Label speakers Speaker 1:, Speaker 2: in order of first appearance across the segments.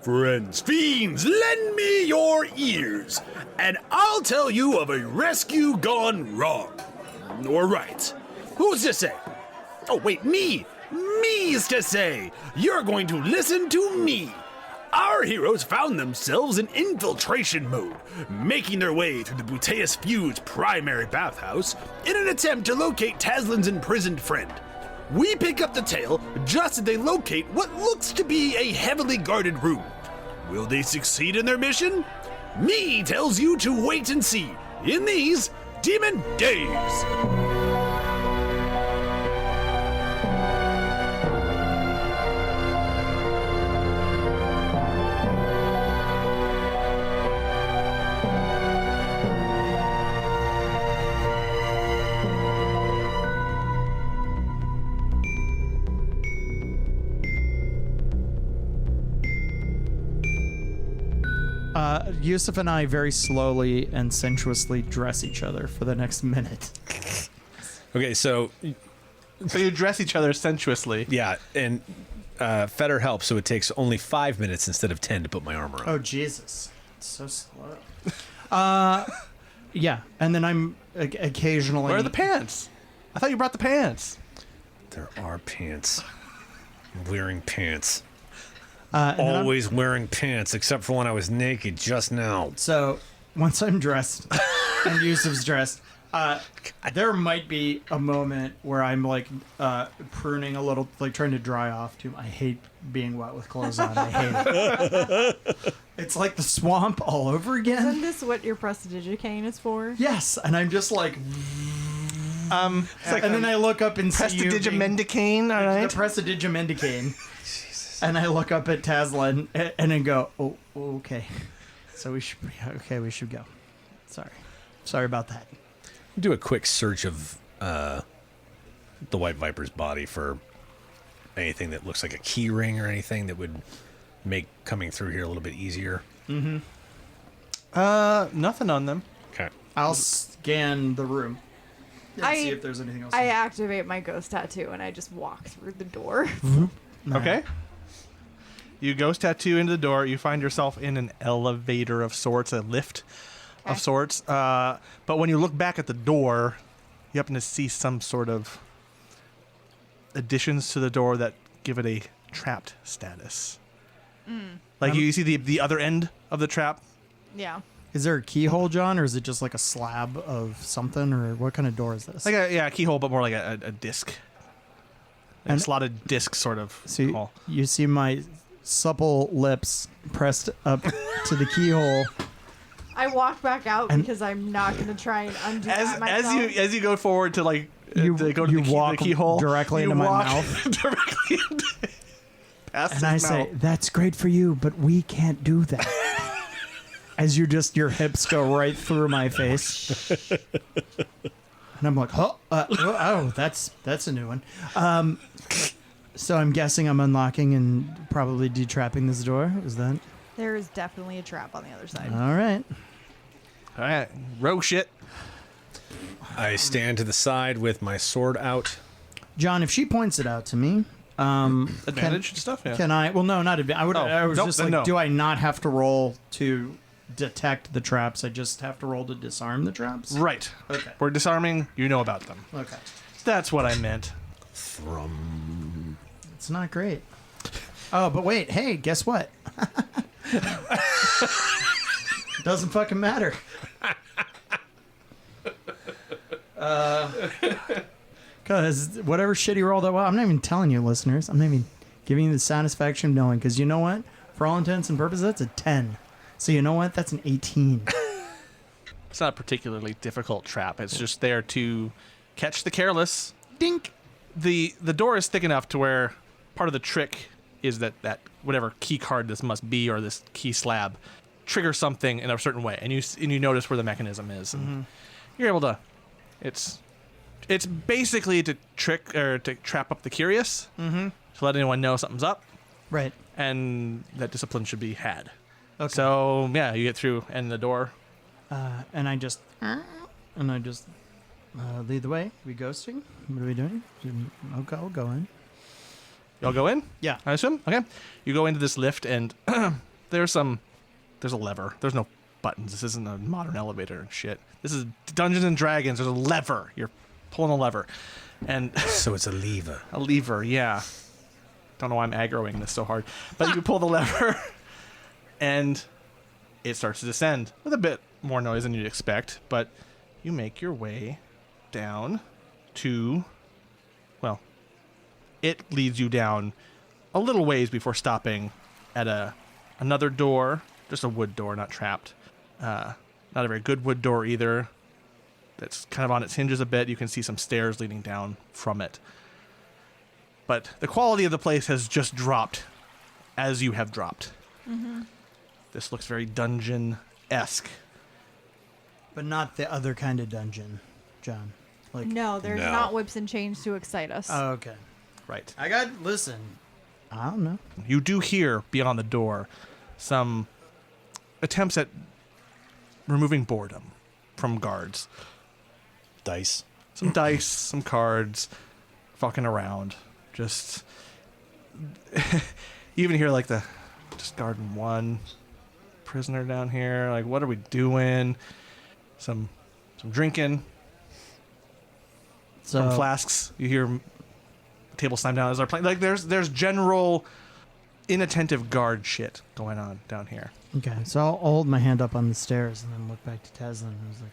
Speaker 1: Friends, fiends, lend me your ears, and I'll tell you of a rescue gone wrong. Or right. Who's to say? Oh, wait, me! Me's to say! You're going to listen to me! Our heroes found themselves in infiltration mode, making their way through the Buteus Feud's primary bathhouse in an attempt to locate Taslinn's imprisoned friend. We pick up the tale just as they locate what looks to be a heavily guarded room. Will they succeed in their mission? Me tells you to wait and see in these Demon Days.
Speaker 2: Yusuf and I very slowly and sensuously dress each other for the next minute.
Speaker 3: Okay, so
Speaker 4: you dress each other sensuously.
Speaker 3: yeah, and Feder helps, so it takes only 5 minutes instead of 10 to put my armor on.
Speaker 2: Oh, Jesus. It's so slow. Yeah, and then I'm occasionally...
Speaker 4: Where are the pants? I thought you brought the pants.
Speaker 3: There are pants. I'm wearing pants.
Speaker 2: and
Speaker 3: Always wearing pants, except for when I was naked just now.
Speaker 2: So, once I'm dressed and Yusuf's dressed, there might be a moment where I'm like pruning a little, like trying to dry off too. I hate being wet with clothes on. I hate it. It's like the swamp all over again.
Speaker 5: Isn't this what your prestidigitaine is for?
Speaker 2: Yes, and I'm just like...
Speaker 4: It's like
Speaker 2: and then I look up and see you...
Speaker 4: Prestidigimendicane, all right?
Speaker 2: The Prestidigimendicane. And I look up at Taslinn and then go, oh, okay. So we should go. Sorry about that.
Speaker 3: Do a quick search of the White Viper's body for anything that looks like a key ring or anything that would make coming through here a little bit easier.
Speaker 4: Mm-hmm. Nothing on them.
Speaker 3: Okay.
Speaker 2: I'll scan the room and see if there's anything else.
Speaker 5: I activate my ghost tattoo and I just walk through the door.
Speaker 4: Okay. You ghost tattoo into the door. You find yourself in an elevator of sorts, a lift of sorts. But when you look back at the door, you happen to see some sort of additions to the door that give it a trapped status. Like you see the other end of the trap.
Speaker 5: Yeah.
Speaker 2: Is there a keyhole, John, or is it just like a slab of something, or what kind of door is this?
Speaker 4: Like a keyhole, but more like a disc. Like a slotted disc sort of hole.
Speaker 2: You see my supple lips pressed up to the keyhole.
Speaker 5: I walk back out because I'm not going to try and undo that myself.
Speaker 4: As you go forward to like
Speaker 2: you
Speaker 4: to go to
Speaker 2: walk
Speaker 4: the keyhole
Speaker 2: directly into my mouth,
Speaker 4: directly into past
Speaker 2: and I say, "That's great for you, but we can't do that." As your hips go right through my face, and I'm like, "Oh, that's a new one." So I'm guessing I'm unlocking and probably detrapping this door. Is that?
Speaker 5: There is definitely a trap on the other side.
Speaker 2: All right.
Speaker 4: Rogue shit.
Speaker 3: I stand to the side with my sword out.
Speaker 2: John, if she points it out to me,
Speaker 4: advantage and stuff. Yeah.
Speaker 2: Can I? Well, no, not advantage. I was just like,
Speaker 4: no.
Speaker 2: Do I not have to roll to detect the traps? I just have to roll to disarm the traps.
Speaker 4: Right.
Speaker 2: Okay.
Speaker 4: We're disarming. You know about them.
Speaker 2: Okay.
Speaker 4: That's what I meant.
Speaker 2: It's not great. Oh, but wait. Hey, guess what? Doesn't fucking matter. Because whatever shitty roll that was, I'm not even telling you, listeners. I'm not even giving you the satisfaction of knowing. Because you know what? For all intents and purposes, that's a 10. So you know what? That's an 18.
Speaker 4: It's not a particularly difficult trap. It's just there to catch the careless.
Speaker 2: Dink.
Speaker 4: The door is thick enough to where part of the trick is that whatever key card this must be or this key slab triggers something in a certain way, and you notice where the mechanism is, and you're able to. It's basically to trick or to trap up the curious, to let anyone know something's up,
Speaker 2: Right.
Speaker 4: and that discipline should be had.
Speaker 2: Okay.
Speaker 4: So yeah, you get through, and the door.
Speaker 2: And I just lead the way. Are we ghosting? What are we doing? Okay, I'll go in.
Speaker 4: Y'all go in?
Speaker 2: Yeah.
Speaker 4: I assume? Okay. You go into this lift, and There's a lever. There's no buttons. This isn't a modern elevator and shit. This is Dungeons and Dragons. There's a lever. You're pulling a lever. And
Speaker 3: So it's a lever.
Speaker 4: a lever, yeah. Don't know why I'm aggroing this so hard. But you pull the lever and it starts to descend with a bit more noise than you'd expect, but you make your way down to, well, it leads you down a little ways before stopping at another door, just a wood door, not trapped. Not a very good wood door either. That's kind of on its hinges a bit. You can see some stairs leading down from it. But the quality of the place has just dropped as you have dropped.
Speaker 5: Mm-hmm.
Speaker 4: This looks very dungeon-esque.
Speaker 2: But not the other kind of dungeon, John. Like,
Speaker 5: No, there's
Speaker 3: No.
Speaker 5: not whips and chains to excite us.
Speaker 2: oh, okay.
Speaker 4: Right.
Speaker 2: Listen. I don't know.
Speaker 4: You do hear beyond the door some attempts at removing boredom from guards.
Speaker 3: Dice.
Speaker 4: Some dice, some cards, fucking around. Just you even hear like just guarding one prisoner down here. Like, what are we doing? Some drinking
Speaker 2: So,
Speaker 4: from flasks. You hear table slam down as they're playing. Like, there's general inattentive guard shit going on down here.
Speaker 2: okay, so I'll hold my hand up on the stairs and then look back to Taslinn and I was like,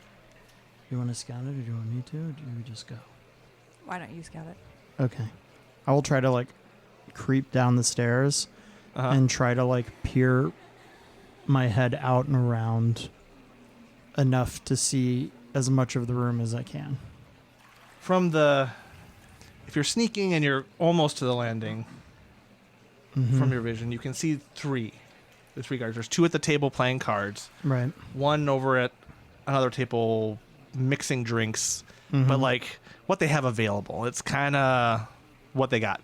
Speaker 2: you want to scout it or do you want me to? Or do we just go?
Speaker 5: Why don't you scout it?
Speaker 2: Okay. I will try to, like, creep down the stairs and try to, like, peer my head out and around enough to see as much of the room as I can.
Speaker 4: If you're sneaking and you're almost to the landing, from your vision, you can see the three guards. There's two at the table playing cards,
Speaker 2: Right.
Speaker 4: one over at another table mixing drinks, but like what they have available. It's kind of what they got.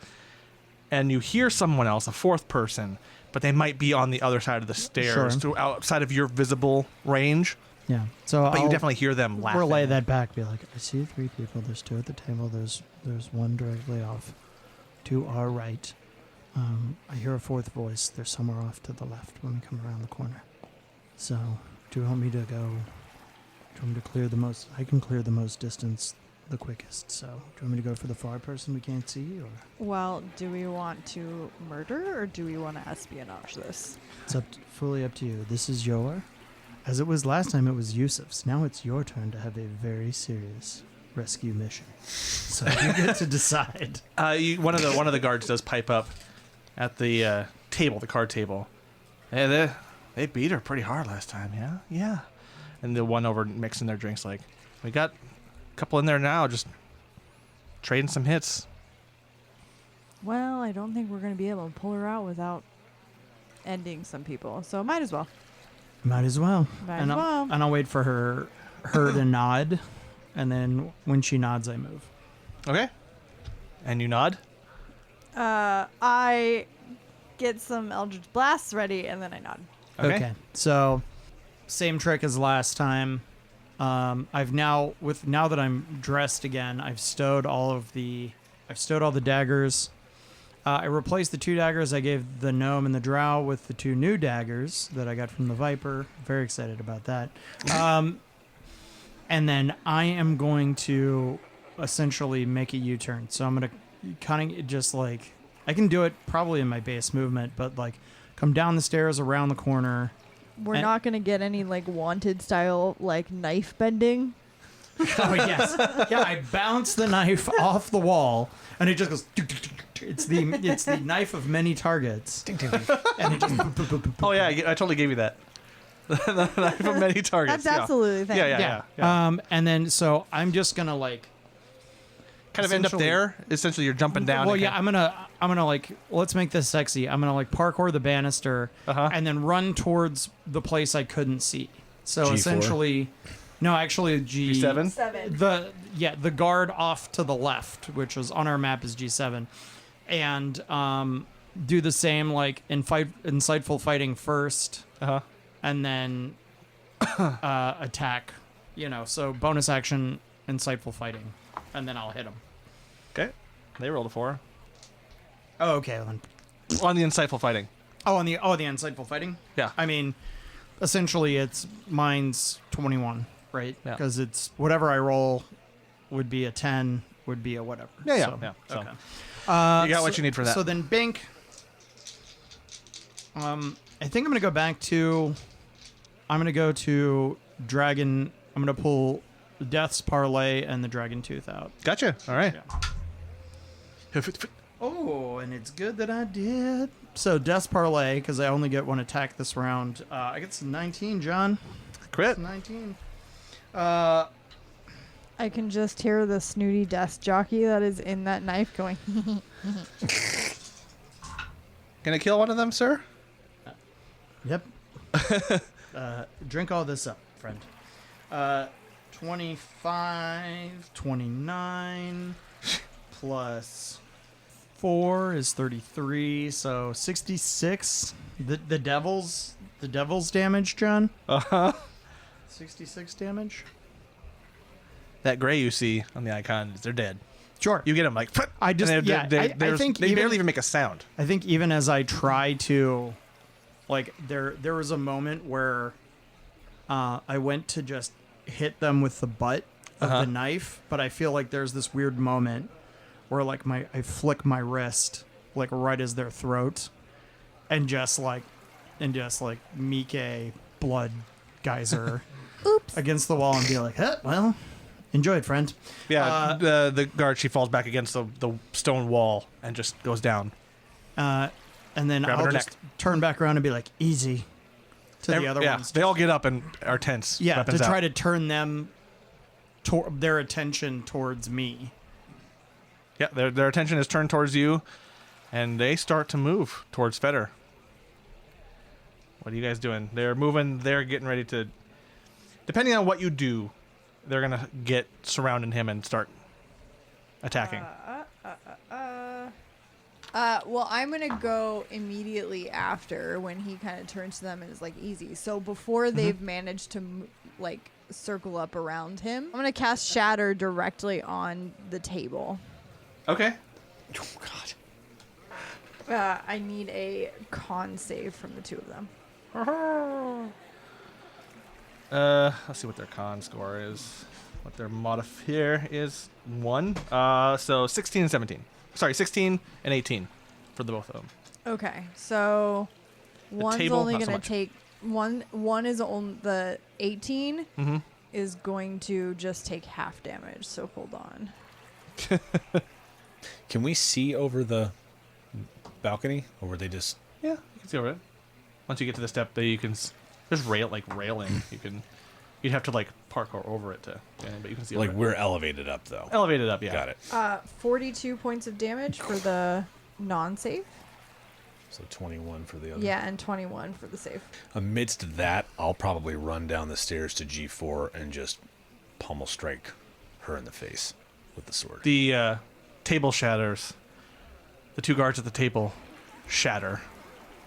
Speaker 4: And you hear someone else, a fourth person, but they might be on the other side of the stairs,
Speaker 2: Sure.
Speaker 4: to outside of your visible range.
Speaker 2: Yeah. So
Speaker 4: But
Speaker 2: I'll
Speaker 4: you definitely hear them laughing.
Speaker 2: relay that back. Be like, I see three people. There's two at the table. There's one directly off to our right. I hear a fourth voice. They're somewhere off to the left when we come around the corner. So, do you want me to go? Do you want me to clear the most? I can clear the most distance the quickest. So, do you want me to go for the far person we can't see, or
Speaker 5: Well, do we want to murder or do we want to espionage this?
Speaker 2: it's fully up to you. This is your, as it was last time. It was Yusuf's. Now it's your turn to have a very serious rescue mission. So you get to decide.
Speaker 4: One of the guards does pipe up at the table, the card table. Hey, they beat her pretty hard last time, yeah? Yeah. And the one over mixing their drinks, like, we got a couple in there now, just trading some hits.
Speaker 5: Well, I don't think we're going to be able to pull her out without ending some people. So might as well.
Speaker 2: Might as well.
Speaker 5: Might
Speaker 2: and
Speaker 5: as well.
Speaker 2: And I'll wait for her to nod, and then when she nods, I move.
Speaker 4: Okay. And you nod?
Speaker 5: I get some Eldritch Blasts ready and then I nod.
Speaker 4: Okay.
Speaker 2: So, same trick as last time. I've now that I'm dressed again, I've stowed all the daggers. I replaced the 2 daggers I gave the gnome and the drow with the 2 new daggers that I got from the viper. Very excited about that. And then I am going to essentially make a U-turn. So I'm going to kind of just like, I can do it probably in my base movement, but like come down the stairs around the corner.
Speaker 5: We're
Speaker 2: And-
Speaker 5: not going to get any like wanted style like knife bending.
Speaker 2: Oh yes, yeah. I bounce the knife off the wall, and it just goes. It's the knife of many targets, and it just.
Speaker 4: Oh, yeah, I totally gave you that. The knife of many targets.
Speaker 5: That's absolutely thing.
Speaker 4: Yeah.
Speaker 2: And then so I'm just gonna like.
Speaker 4: Kind of end up
Speaker 2: essentially-
Speaker 4: there. Essentially, you're jumping down.
Speaker 2: Well,
Speaker 4: and
Speaker 2: yeah, I'm gonna like let's make this sexy. I'm gonna like parkour the banister and then run towards the place I couldn't see. So
Speaker 3: G4?
Speaker 2: essentially, no, actually
Speaker 4: G7?
Speaker 5: 7.
Speaker 2: The guard off to the left, which was on our map, is G7, and do the same like insightful fighting first, and then attack. So bonus action, insightful fighting, and then I'll hit him.
Speaker 4: Okay. They rolled a 4.
Speaker 2: Oh, okay. Then.
Speaker 4: On the insightful fighting.
Speaker 2: Oh, the insightful fighting.
Speaker 4: Yeah.
Speaker 2: I mean, essentially, mine's 21, right?
Speaker 4: Yeah.
Speaker 2: Because it's whatever I roll would be a 10, would be a whatever.
Speaker 4: Yeah.
Speaker 2: So,
Speaker 4: Yeah. So
Speaker 2: okay.
Speaker 4: you got what you need for that.
Speaker 2: So then Bink. I think I'm gonna go back to. I'm gonna go to Dragon. I'm gonna pull Death's Parlay and the Dragon Tooth out.
Speaker 4: Gotcha. All right.
Speaker 2: Oh, and it's good that I did. So Death's Parlay, because I only get one attack this round. I get some 19, John.
Speaker 4: Crit.
Speaker 2: 19.
Speaker 5: I can just hear the snooty desk jockey that is in that knife going.
Speaker 4: Gonna kill one of them, sir?
Speaker 2: Yep. Drink all this up, friend. 25, 29, plus 4 is 33, so 66. The devil's damage, John. 66 damage.
Speaker 4: That gray you see on the icon, they're dead.
Speaker 2: Sure.
Speaker 4: You get them like.
Speaker 2: I just
Speaker 4: and
Speaker 2: I think
Speaker 4: they barely even make a sound.
Speaker 2: I think even as I try to, like, there was a moment where I went to just hit them with the butt of the knife, but I feel like there's this weird moment where like I flick my wrist like right as their throat, and just like Mike blood geyser against the wall and be like, well, enjoy it, friend.
Speaker 4: Yeah, the guard, she falls back against the stone wall and just goes down.
Speaker 2: And then
Speaker 4: Grabbing
Speaker 2: I'll
Speaker 4: her
Speaker 2: just
Speaker 4: neck.
Speaker 2: turn back around and be like, easy to the other ones.
Speaker 4: They all get up and are tense.
Speaker 2: Yeah, to
Speaker 4: weapons
Speaker 2: try
Speaker 4: out.
Speaker 2: to turn them their attention towards me.
Speaker 4: Yeah, their attention is turned towards you, and they start to move towards Feder. What are you guys doing? They're moving. They're getting ready to. Depending on what you do, they're gonna get surrounding him and start attacking.
Speaker 5: Well, I'm going to go immediately after when he kind of turns to them and is like, easy. So before they've managed to, like, circle up around him, I'm going to cast Shatter directly on the table.
Speaker 4: Okay.
Speaker 3: Oh, God.
Speaker 5: I need a con save from the two of them.
Speaker 4: Let's see what their con score is. What their modifier is 1. So 16 and 17. Sorry, 16 and 18 for the both of them.
Speaker 5: Okay, so one's
Speaker 4: table,
Speaker 5: only
Speaker 4: not so
Speaker 5: going to
Speaker 4: much.
Speaker 5: take one is on the 18
Speaker 4: Mm-hmm.
Speaker 5: is going to just take half damage. So hold on.
Speaker 3: Can we see over the balcony, or were they just?
Speaker 4: Yeah, you can see over it. Once you get to the step, you can. There's railing. You'd have to like parkour over it to, but you can see
Speaker 3: Like
Speaker 4: over it.
Speaker 3: we're elevated up though.
Speaker 4: Elevated up. Yeah.
Speaker 3: Got it.
Speaker 5: 42 points of damage for the non-save.
Speaker 3: So 21 for the other.
Speaker 5: Yeah, and 21 for the save.
Speaker 3: Amidst that, I'll probably run down the stairs to G4 and just pummel strike her in the face with the sword.
Speaker 4: The table shatters. The two guards at the table shatter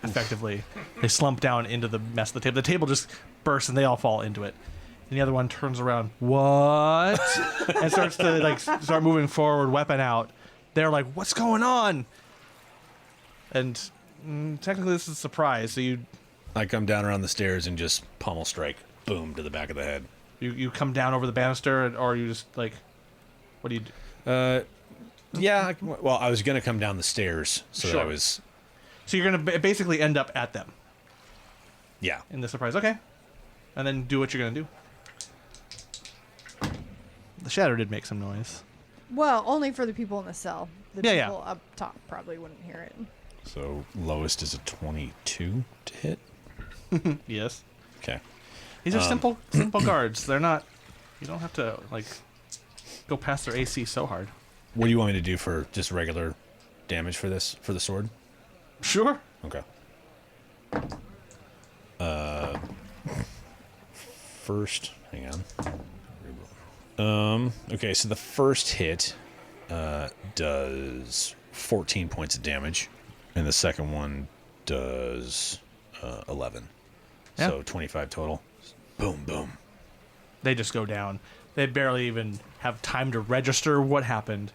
Speaker 4: effectively. They slump down into the mess of the table. The table just bursts and they all fall into it. And the other one turns around, what? And starts to like start moving forward, weapon out. They're like, what's going on? And technically this is a surprise. So
Speaker 3: I come down around the stairs and just pummel strike, boom, to the back of the head.
Speaker 4: you come down over the banister, or you just like, what do you do?
Speaker 3: Yeah, well, I was going to come down the stairs, so
Speaker 4: Sure.
Speaker 3: I was...
Speaker 4: So you're going to basically end up at them
Speaker 3: Yeah.
Speaker 4: in the surprise. Okay. And then do what you're going to do. The shatter did make some noise.
Speaker 5: Well, only for the people in the cell. The
Speaker 4: Yeah,
Speaker 5: people up top probably wouldn't hear it.
Speaker 3: So lowest is a 22 to hit?
Speaker 4: Yes.
Speaker 3: Okay.
Speaker 4: These are simple guards. They're not. You don't have to like go past their AC so hard.
Speaker 3: What do you want me to do for just regular damage for this, for the sword?
Speaker 4: Sure.
Speaker 3: Okay. First, hang on. Okay, so the first hit does 14 points of damage, and the second one does 11.
Speaker 4: Yeah.
Speaker 3: So 25 total. Boom, boom.
Speaker 4: They just go down. They barely even have time to register what happened,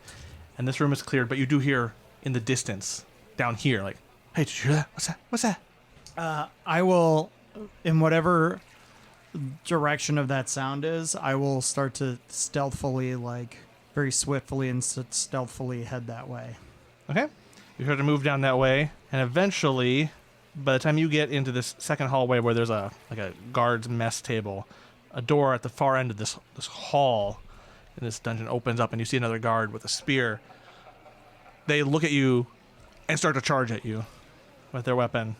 Speaker 4: and this room is cleared. But you do hear in the distance down here, like, "Hey, did you hear that? What's that? What's that?"
Speaker 2: I will, in whatever direction of that sound is, I will start to stealthily, like very swiftly and stealthily head that way.
Speaker 4: Okay. You start to move down that way, and eventually, by the time you get into this second hallway where there's a guard's mess table, a door at the far end of this hall in this dungeon opens up, and you see another guard with a spear. They look at you and start to charge at you with their weapon.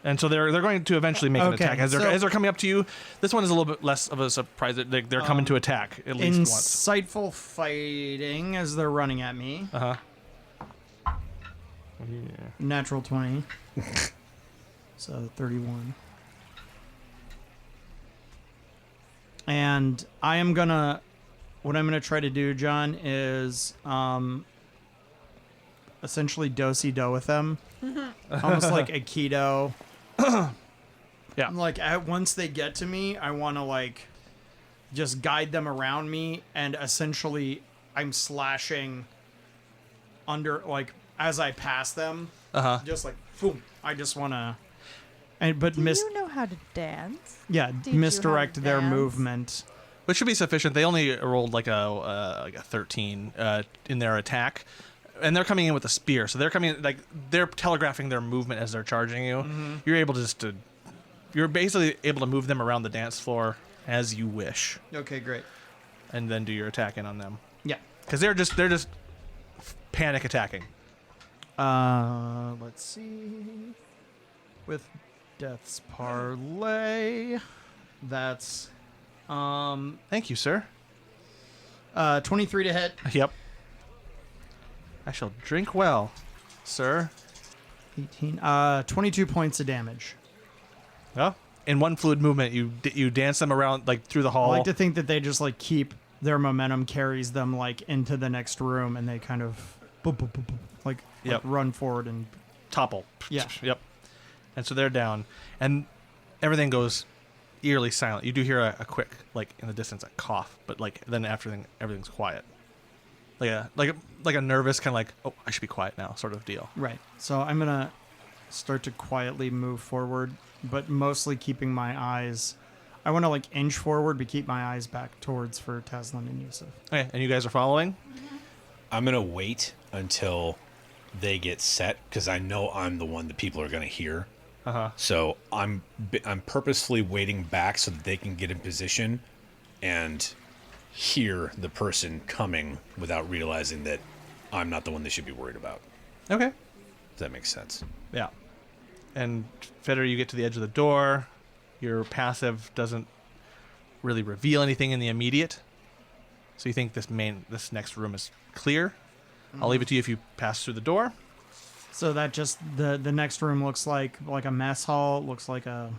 Speaker 4: And so they're going to eventually make an attack. As they're coming up to you, this one is a little bit less of a surprise. They're coming to attack at least once.
Speaker 2: Insightful fighting as they're running at me.
Speaker 4: Uh-huh.
Speaker 2: Natural 20. So 31. And what I'm gonna try to do, John, is essentially do-si-do with them. Almost like Aikido.
Speaker 4: Yeah.
Speaker 2: Like once they get to me, I want to like just guide them around me, and essentially I'm slashing under, like, as I pass them. Just like boom. I just want to. But
Speaker 5: Do you know how to dance?
Speaker 2: Yeah,
Speaker 5: Teach you
Speaker 2: misdirect
Speaker 5: how to
Speaker 2: their
Speaker 5: dance?
Speaker 2: movement.
Speaker 4: Which should be sufficient. They only rolled like a 13 in their attack, and they're coming in with a spear. So they're coming like they're telegraphing their movement as they're charging you.
Speaker 2: Mm-hmm.
Speaker 4: You're able to you're basically able to move them around the dance floor as you wish,
Speaker 2: Okay, great.
Speaker 4: and then do your attacking on them
Speaker 2: Yeah.
Speaker 4: because they're just panic attacking.
Speaker 2: Let's see. With Death's Parlay, that's
Speaker 4: Thank you, sir.
Speaker 2: 23 to hit.
Speaker 4: Yep. I shall drink well, sir.
Speaker 2: 18. 22 points of damage.
Speaker 4: Yeah. In one fluid movement, you dance them around like through the
Speaker 2: I
Speaker 4: hall.
Speaker 2: like to think that they just like keep their momentum carries them like into the next room, and they kind of boop, boop, boop, boop, like
Speaker 4: Yep.
Speaker 2: run forward and
Speaker 4: Topple.
Speaker 2: Yeah.
Speaker 4: Yep. And so they're down, and everything goes eerily silent. You do hear a quick, like in the distance, a cough, but like then after everything's quiet, like a nervous kind of like, oh, I should be quiet now sort of deal.
Speaker 2: right. So I'm gonna start to quietly move forward, but mostly keeping my eyes. I want to like inch forward, but keep my eyes back towards for Taslinn and Yusuf.
Speaker 4: Okay, and you guys are following.
Speaker 3: I'm gonna wait until they get set because I know I'm the one that people are gonna hear. So I'm purposefully waiting back so that they can get in position and hear the person coming without realizing that I'm not the one they should be worried about.
Speaker 4: Okay.
Speaker 3: Does that make sense?
Speaker 4: Yeah. And Feder, you get to the edge of the door. Your passive doesn't really reveal anything in the immediate. So you think this next room is clear. I'll leave it to you if you pass through the door.
Speaker 2: So that just the next room looks like a mess hall. Looks like the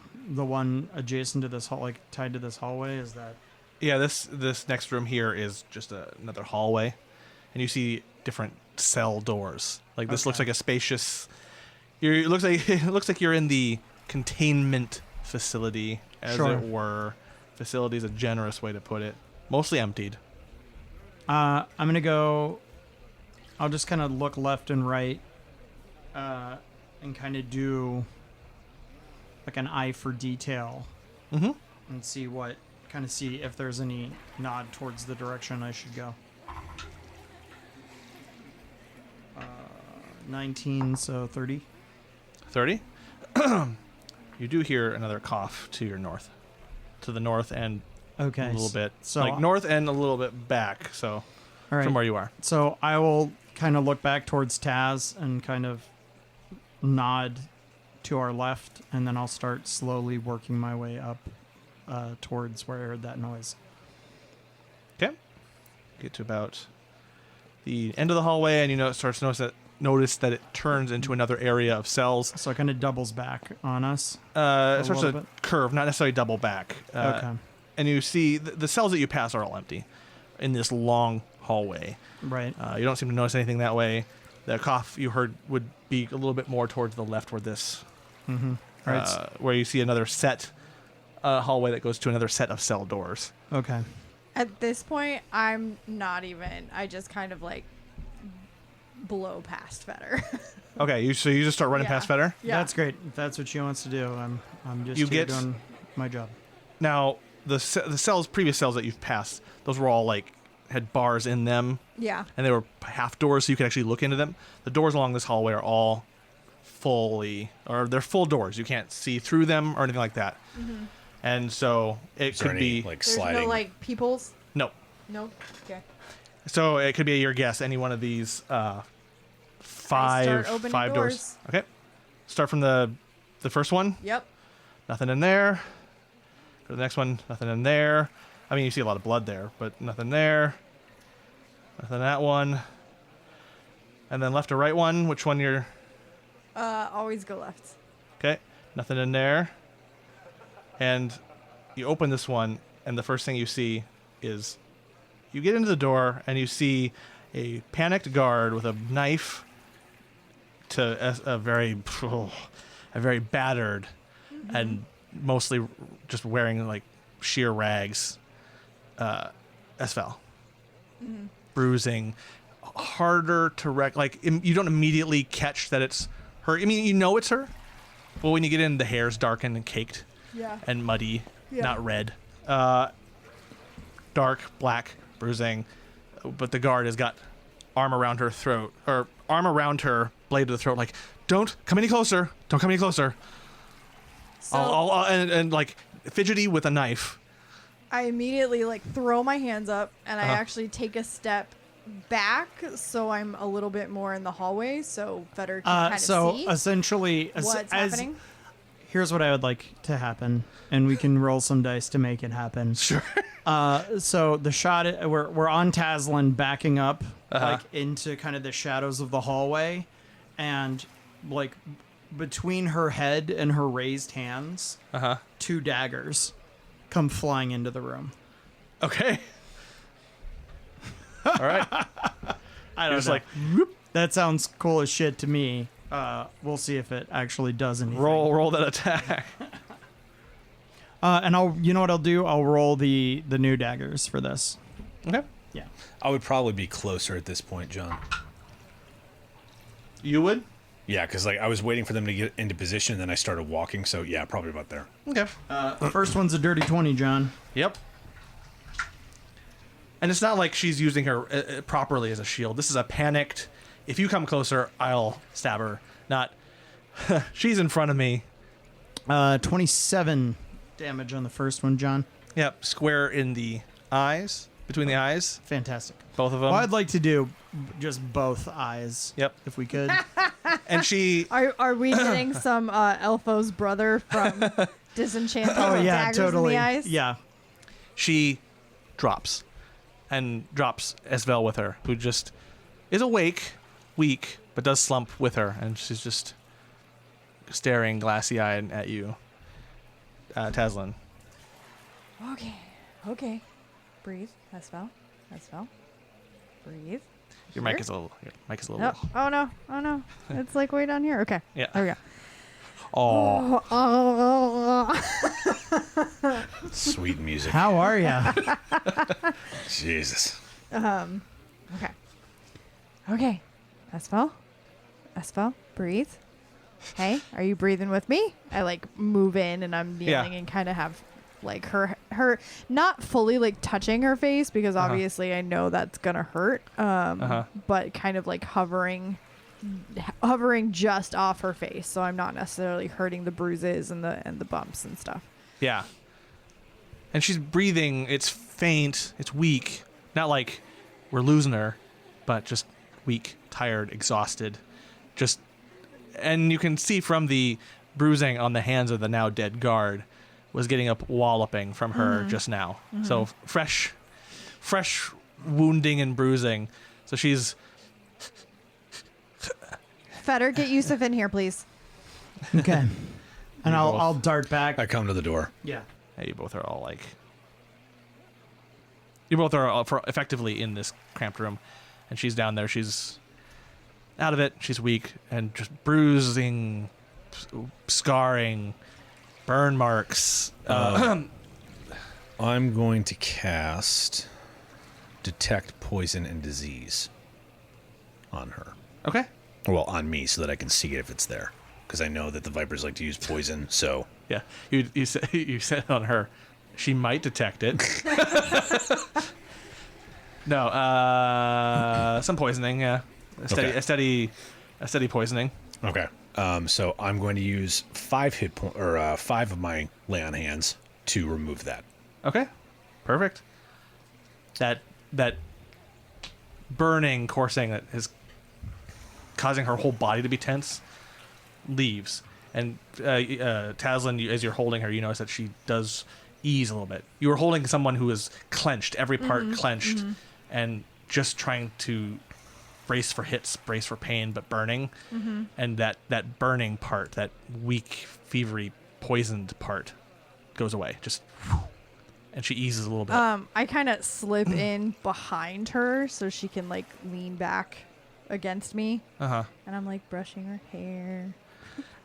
Speaker 2: one adjacent to this hall, like tied to this hallway. Is that?
Speaker 4: Yeah, this next room here is just another hallway, and you see different cell doors. Like this looks like a spacious. It looks like you're in the containment facility, as
Speaker 2: Sure.
Speaker 4: it were. Facility is a generous way to put it. Mostly emptied.
Speaker 2: I'm gonna go. I'll just kind of look left and right, and kind of do like an eye for detail,
Speaker 4: Mm-hmm.
Speaker 2: and see if there's any nod towards the direction I should go. 19, so 30.
Speaker 4: 30. You do hear another cough to your north, to the north, and
Speaker 2: Okay.
Speaker 4: a little bit,
Speaker 2: So
Speaker 4: like north and a little bit back. So
Speaker 2: all right.
Speaker 4: from where you are.
Speaker 2: So I will kind of look back towards Taz and kind of nod to our left, and then I'll start slowly working my way up towards where I heard that noise.
Speaker 4: Okay. Get to about the end of the hallway, and you start to notice that it turns into another area of cells.
Speaker 2: So it kind of doubles back on us.
Speaker 4: It starts
Speaker 2: little
Speaker 4: to
Speaker 2: bit?
Speaker 4: curve, not necessarily double back.
Speaker 2: Okay.
Speaker 4: And you see the cells that you pass are all empty in this long hallway.
Speaker 2: Right.
Speaker 4: You don't seem to notice anything that way. The cough you heard would be a little bit more towards the left where this,
Speaker 2: Right.
Speaker 4: where you see another set hallway that goes to another set of cell doors.
Speaker 2: Okay.
Speaker 5: At this point, I'm not even. I just kind of like blow past Fetter.
Speaker 4: Okay, so you just start running
Speaker 5: Yeah.
Speaker 4: past Fetter.
Speaker 5: Yeah.
Speaker 2: That's great. If that's what she wants to do, I'm just
Speaker 4: You
Speaker 2: here
Speaker 4: get-
Speaker 2: doing my job.
Speaker 4: Now, the previous cells that you've passed, those were all like had bars in them,
Speaker 5: Yeah.
Speaker 4: and they were half doors, so you could actually look into them. The doors along this hallway are all they're full doors. You can't see through them or anything like that.
Speaker 5: Mm-hmm.
Speaker 4: And so it
Speaker 3: Is there
Speaker 4: could
Speaker 3: any,
Speaker 4: be
Speaker 3: like
Speaker 5: There's
Speaker 3: sliding?
Speaker 5: no like peoples.
Speaker 4: no.
Speaker 5: No. Okay.
Speaker 4: So it could be your guess. Any one of these five
Speaker 5: opening
Speaker 4: doors.
Speaker 5: doors.
Speaker 4: Okay. Start from the first one.
Speaker 5: Yep.
Speaker 4: Nothing in there. Go to the next one. Nothing in there. I mean, you see a lot of blood there, but nothing there. Nothing in that one. And then left or right one. Which one you're...
Speaker 5: Always go left.
Speaker 4: Okay. Nothing in there. And you open this one, and the first thing you see is you get into the door, and you see a panicked guard with a knife to a very battered and mostly just wearing like sheer rags. Esfel. Bruising. Harder to you don't immediately catch that it's her. I mean, you know it's her, but when you get in, the hair's darkened and caked
Speaker 5: Yeah.
Speaker 4: and muddy,
Speaker 5: Yeah.
Speaker 4: not red. Dark, black, bruising, but the guard has got arm around her throat, or arm around her, blade to the throat, like, don't come any closer, don't come any closer.
Speaker 5: So
Speaker 4: And like fidgety with a knife.
Speaker 5: I immediately like throw my hands up and I
Speaker 4: Uh-huh.
Speaker 5: actually take a step back so I'm a little bit more in the hallway so Fetter can kind of
Speaker 2: So
Speaker 5: see
Speaker 2: essentially,
Speaker 5: what's happening.
Speaker 2: Here's what I would like to happen, and we can roll some dice to make it happen.
Speaker 4: Sure.
Speaker 2: So the shot, we're on Taslinn, backing up
Speaker 4: Uh-huh.
Speaker 2: like into kind of the shadows of the hallway, and like between her head and her raised hands,
Speaker 4: Uh-huh.
Speaker 2: 2 daggers come flying into the room.
Speaker 4: Okay. All right.
Speaker 2: I
Speaker 4: You're
Speaker 2: don't
Speaker 4: just
Speaker 2: know.
Speaker 4: like, whoop,
Speaker 2: That sounds cool as shit to me. We'll see if it actually does anything.
Speaker 4: roll that attack.
Speaker 2: And you know what I'll do? I'll roll the new daggers for this.
Speaker 4: Okay.
Speaker 2: Yeah.
Speaker 3: I would probably be closer at this point, John.
Speaker 4: You would?
Speaker 3: Yeah, because like I was waiting for them to get into position, and then I started walking. So yeah, probably about there.
Speaker 4: Okay.
Speaker 2: The first one's a dirty 20, John.
Speaker 4: Yep. And it's not like she's using her properly as a shield. This is a panicked, if you come closer, I'll stab her. Not, she's in front of me.
Speaker 2: 27 damage on the first one, John.
Speaker 4: Yep. Square in the eyes, between the eyes,
Speaker 2: Fantastic.
Speaker 4: both of them.
Speaker 2: Well, I'd like to do just both eyes.
Speaker 4: Yep.
Speaker 2: If we could.
Speaker 4: And she,
Speaker 5: Are we getting some Elfo's brother from Disenchanted
Speaker 2: Oh,
Speaker 5: with
Speaker 2: yeah,
Speaker 5: daggers
Speaker 2: totally.
Speaker 5: in the eyes?
Speaker 2: Yeah.
Speaker 4: she drops. And drops Esvel with her, who just is awake, weak, but does slump with her. And she's just staring glassy-eyed at you, Taslinn.
Speaker 5: Okay. Breathe. Esfel. Breathe.
Speaker 4: Your mic is a little.
Speaker 5: Oh, oh no. It's like way down here. Okay.
Speaker 4: Yeah.
Speaker 5: There we go.
Speaker 4: Oh.
Speaker 3: Sweet music.
Speaker 2: How are ya?
Speaker 3: Jesus.
Speaker 5: Okay. Esfel, breathe. Hey, are you breathing with me? I like move in and I'm kneeling and kind of have like her not fully like touching her face because obviously I know that's gonna hurt. But kind of like hovering just off her face, so I'm not necessarily hurting the bruises and the bumps and stuff.
Speaker 4: Yeah. And she's breathing. It's faint. It's weak. Not like we're losing her, but just weak, tired, exhausted. And you can see from the bruising on the hands of the now dead guard was getting up walloping from her just now. So fresh wounding and bruising. So she's
Speaker 5: Fetter, get Yusuf in here, please.
Speaker 2: Okay. And
Speaker 4: both.
Speaker 2: I'll dart back.
Speaker 3: I come to the door.
Speaker 2: Yeah.
Speaker 4: Hey, you both are all like. You both are all effectively in this cramped room, and she's down there. She's out of it. She's weak and just bruising, scarring, burn marks.
Speaker 3: I'm going to cast Detect Poison and Disease on her.
Speaker 4: Okay.
Speaker 3: Well, on me so that I can see it if it's there. Because I know that the vipers like to use poison, so...
Speaker 4: Yeah. You said on her. She might detect it. No, some poisoning, yeah. A steady poisoning.
Speaker 3: Okay. So I'm going to use 5 hit point or 5 of my lay on hands to remove that.
Speaker 4: Okay. Perfect. That burning coursing that is causing her whole body to be tense leaves. And Taslinn, as you're holding her, you notice that she does ease a little bit. You were holding someone who is clenched, every part clenched, and just trying to brace for hits, brace for pain, but burning. And that burning part, that weak, fevery, poisoned part goes away. Just, and she eases a little bit.
Speaker 5: I kind of slip in behind her so she can like lean back against me. And I'm like brushing her hair.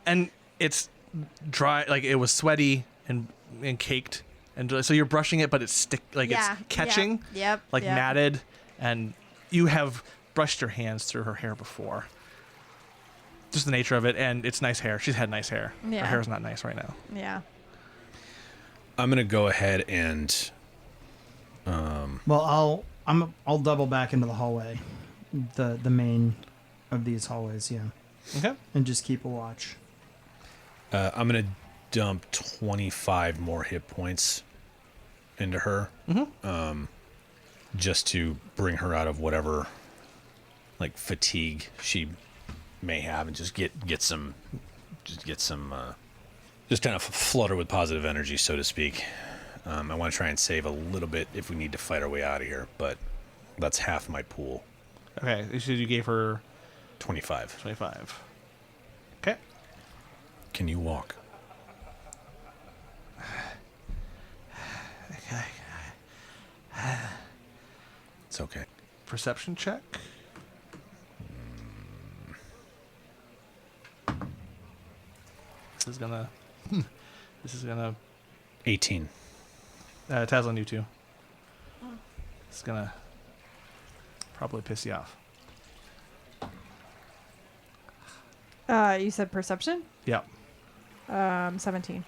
Speaker 4: And it's dry, like it was sweaty and caked. And so you're brushing it, but it's it's catching, matted, and you have brushed your hands through her hair before. Just the nature of it, and it's nice hair. She's had nice hair.
Speaker 5: Yeah.
Speaker 4: Her hair's not nice right now.
Speaker 5: Yeah.
Speaker 3: I'm gonna go ahead and.
Speaker 2: Well, I'll double back into the hallway, the main of these hallways, yeah,
Speaker 4: Okay.
Speaker 2: and just keep a watch.
Speaker 3: I'm gonna dump 25 more hit points into her, just to bring her out of whatever, like fatigue she may have, and just get some, just kind of flood her with positive energy, so to speak. I want to try and save a little bit if we need to fight our way out of here, but that's half my pool.
Speaker 4: Okay. So you gave her
Speaker 3: 25.
Speaker 4: 25. Okay.
Speaker 3: Can you walk?
Speaker 4: Okay.
Speaker 3: It's okay.
Speaker 4: Perception check. This is gonna
Speaker 3: 18.
Speaker 4: Taslinn, you too. It's gonna probably piss you off.
Speaker 5: You said perception?
Speaker 4: Yep.
Speaker 5: 17.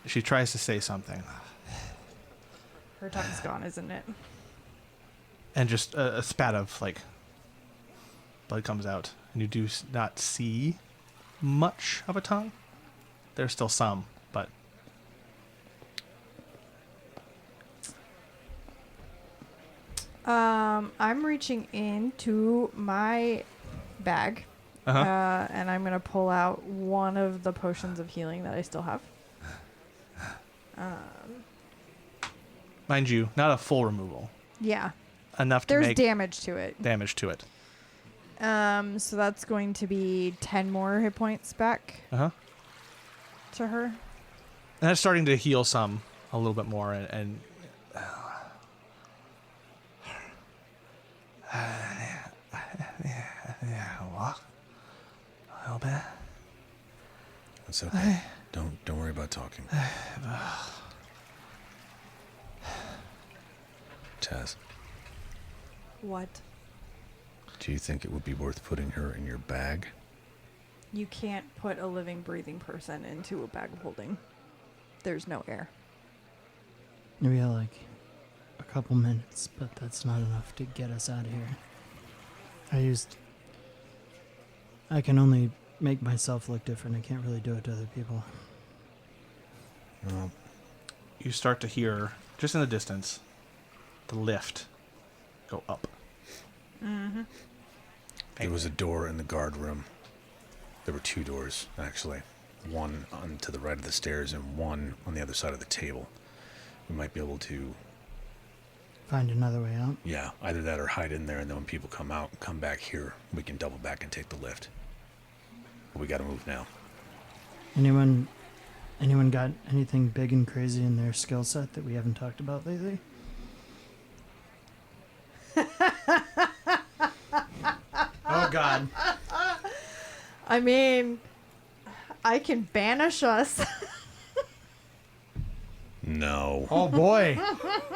Speaker 4: She tries to say something,
Speaker 5: Her tongue's gone, isn't it?
Speaker 4: and just a spat of blood comes out, and you do not see much of a tongue. There's still some, but
Speaker 5: I'm reaching into my bag, and I'm gonna pull out one of the potions of healing that I still have.
Speaker 4: mind you, not a full removal.
Speaker 5: Yeah,
Speaker 4: Enough to
Speaker 5: there's
Speaker 4: make
Speaker 5: damage to it.
Speaker 4: damage to it.
Speaker 5: So that's going to be 10 more hit points back
Speaker 4: And
Speaker 5: to her.
Speaker 4: that's starting to heal some a little bit more, and walk a little bit.
Speaker 3: It's okay. Don't worry about talking. Taz,
Speaker 5: What?
Speaker 3: do you think it would be worth putting her in your bag?
Speaker 5: You can't put a living, breathing person into a bag of holding. There's no air.
Speaker 2: Maybe like a couple minutes, but that's not enough to get us out of here. I can only make myself look different. I can't really do it to other people.
Speaker 3: Well,
Speaker 4: You start to hear, just in the distance, the lift go up.
Speaker 3: there was a door in the guard room. There were 2 doors, actually. One on to the right of the stairs and one on the other side of the table. We might be able to,
Speaker 2: Find another way out.
Speaker 3: yeah, either that or hide in there, and then when people come out and come back here, we can double back and take the lift. But we gotta move now.
Speaker 2: Anyone got anything big and crazy in their skill set that we haven't talked about lately? Oh God.
Speaker 5: I mean, I can banish us.
Speaker 3: No.
Speaker 2: Oh boy.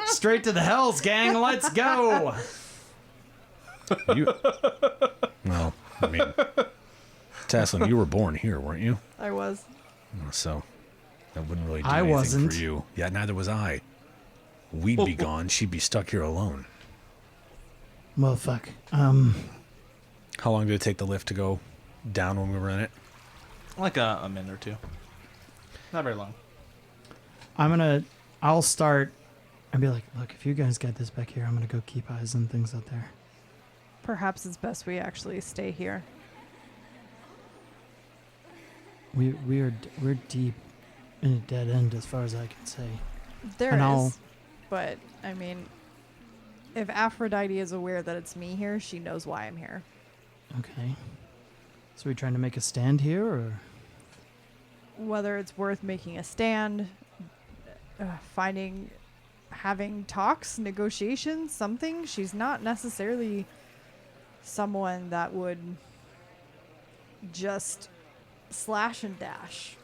Speaker 2: Straight to the hells, gang. Let's go.
Speaker 3: Well, I mean, Taslinn, you were born here, weren't you?
Speaker 5: I was.
Speaker 3: So that wouldn't really do
Speaker 2: I
Speaker 3: anything
Speaker 2: wasn't.
Speaker 3: for you. Yeah, neither was I. We'd be gone. She'd be stuck here alone.
Speaker 2: Well, fuck.
Speaker 3: How long did it take the lift to go down when we were in it?
Speaker 4: Like a minute or two. Not very long.
Speaker 2: I'll start and be like, look, if you guys got this back here, I'm gonna go keep eyes on things out there.
Speaker 5: Perhaps it's best we actually stay here.
Speaker 2: We're deep in a dead end as far as I can say.
Speaker 5: There
Speaker 2: And
Speaker 5: is.
Speaker 2: I'll-
Speaker 5: But, I mean, if Aphrodite is aware that it's me here, she knows why I'm here.
Speaker 2: Okay. So we trying to make a stand here, or
Speaker 5: Whether it's worth making a stand, having talks, negotiations, something, she's not necessarily someone that would just slash and dash.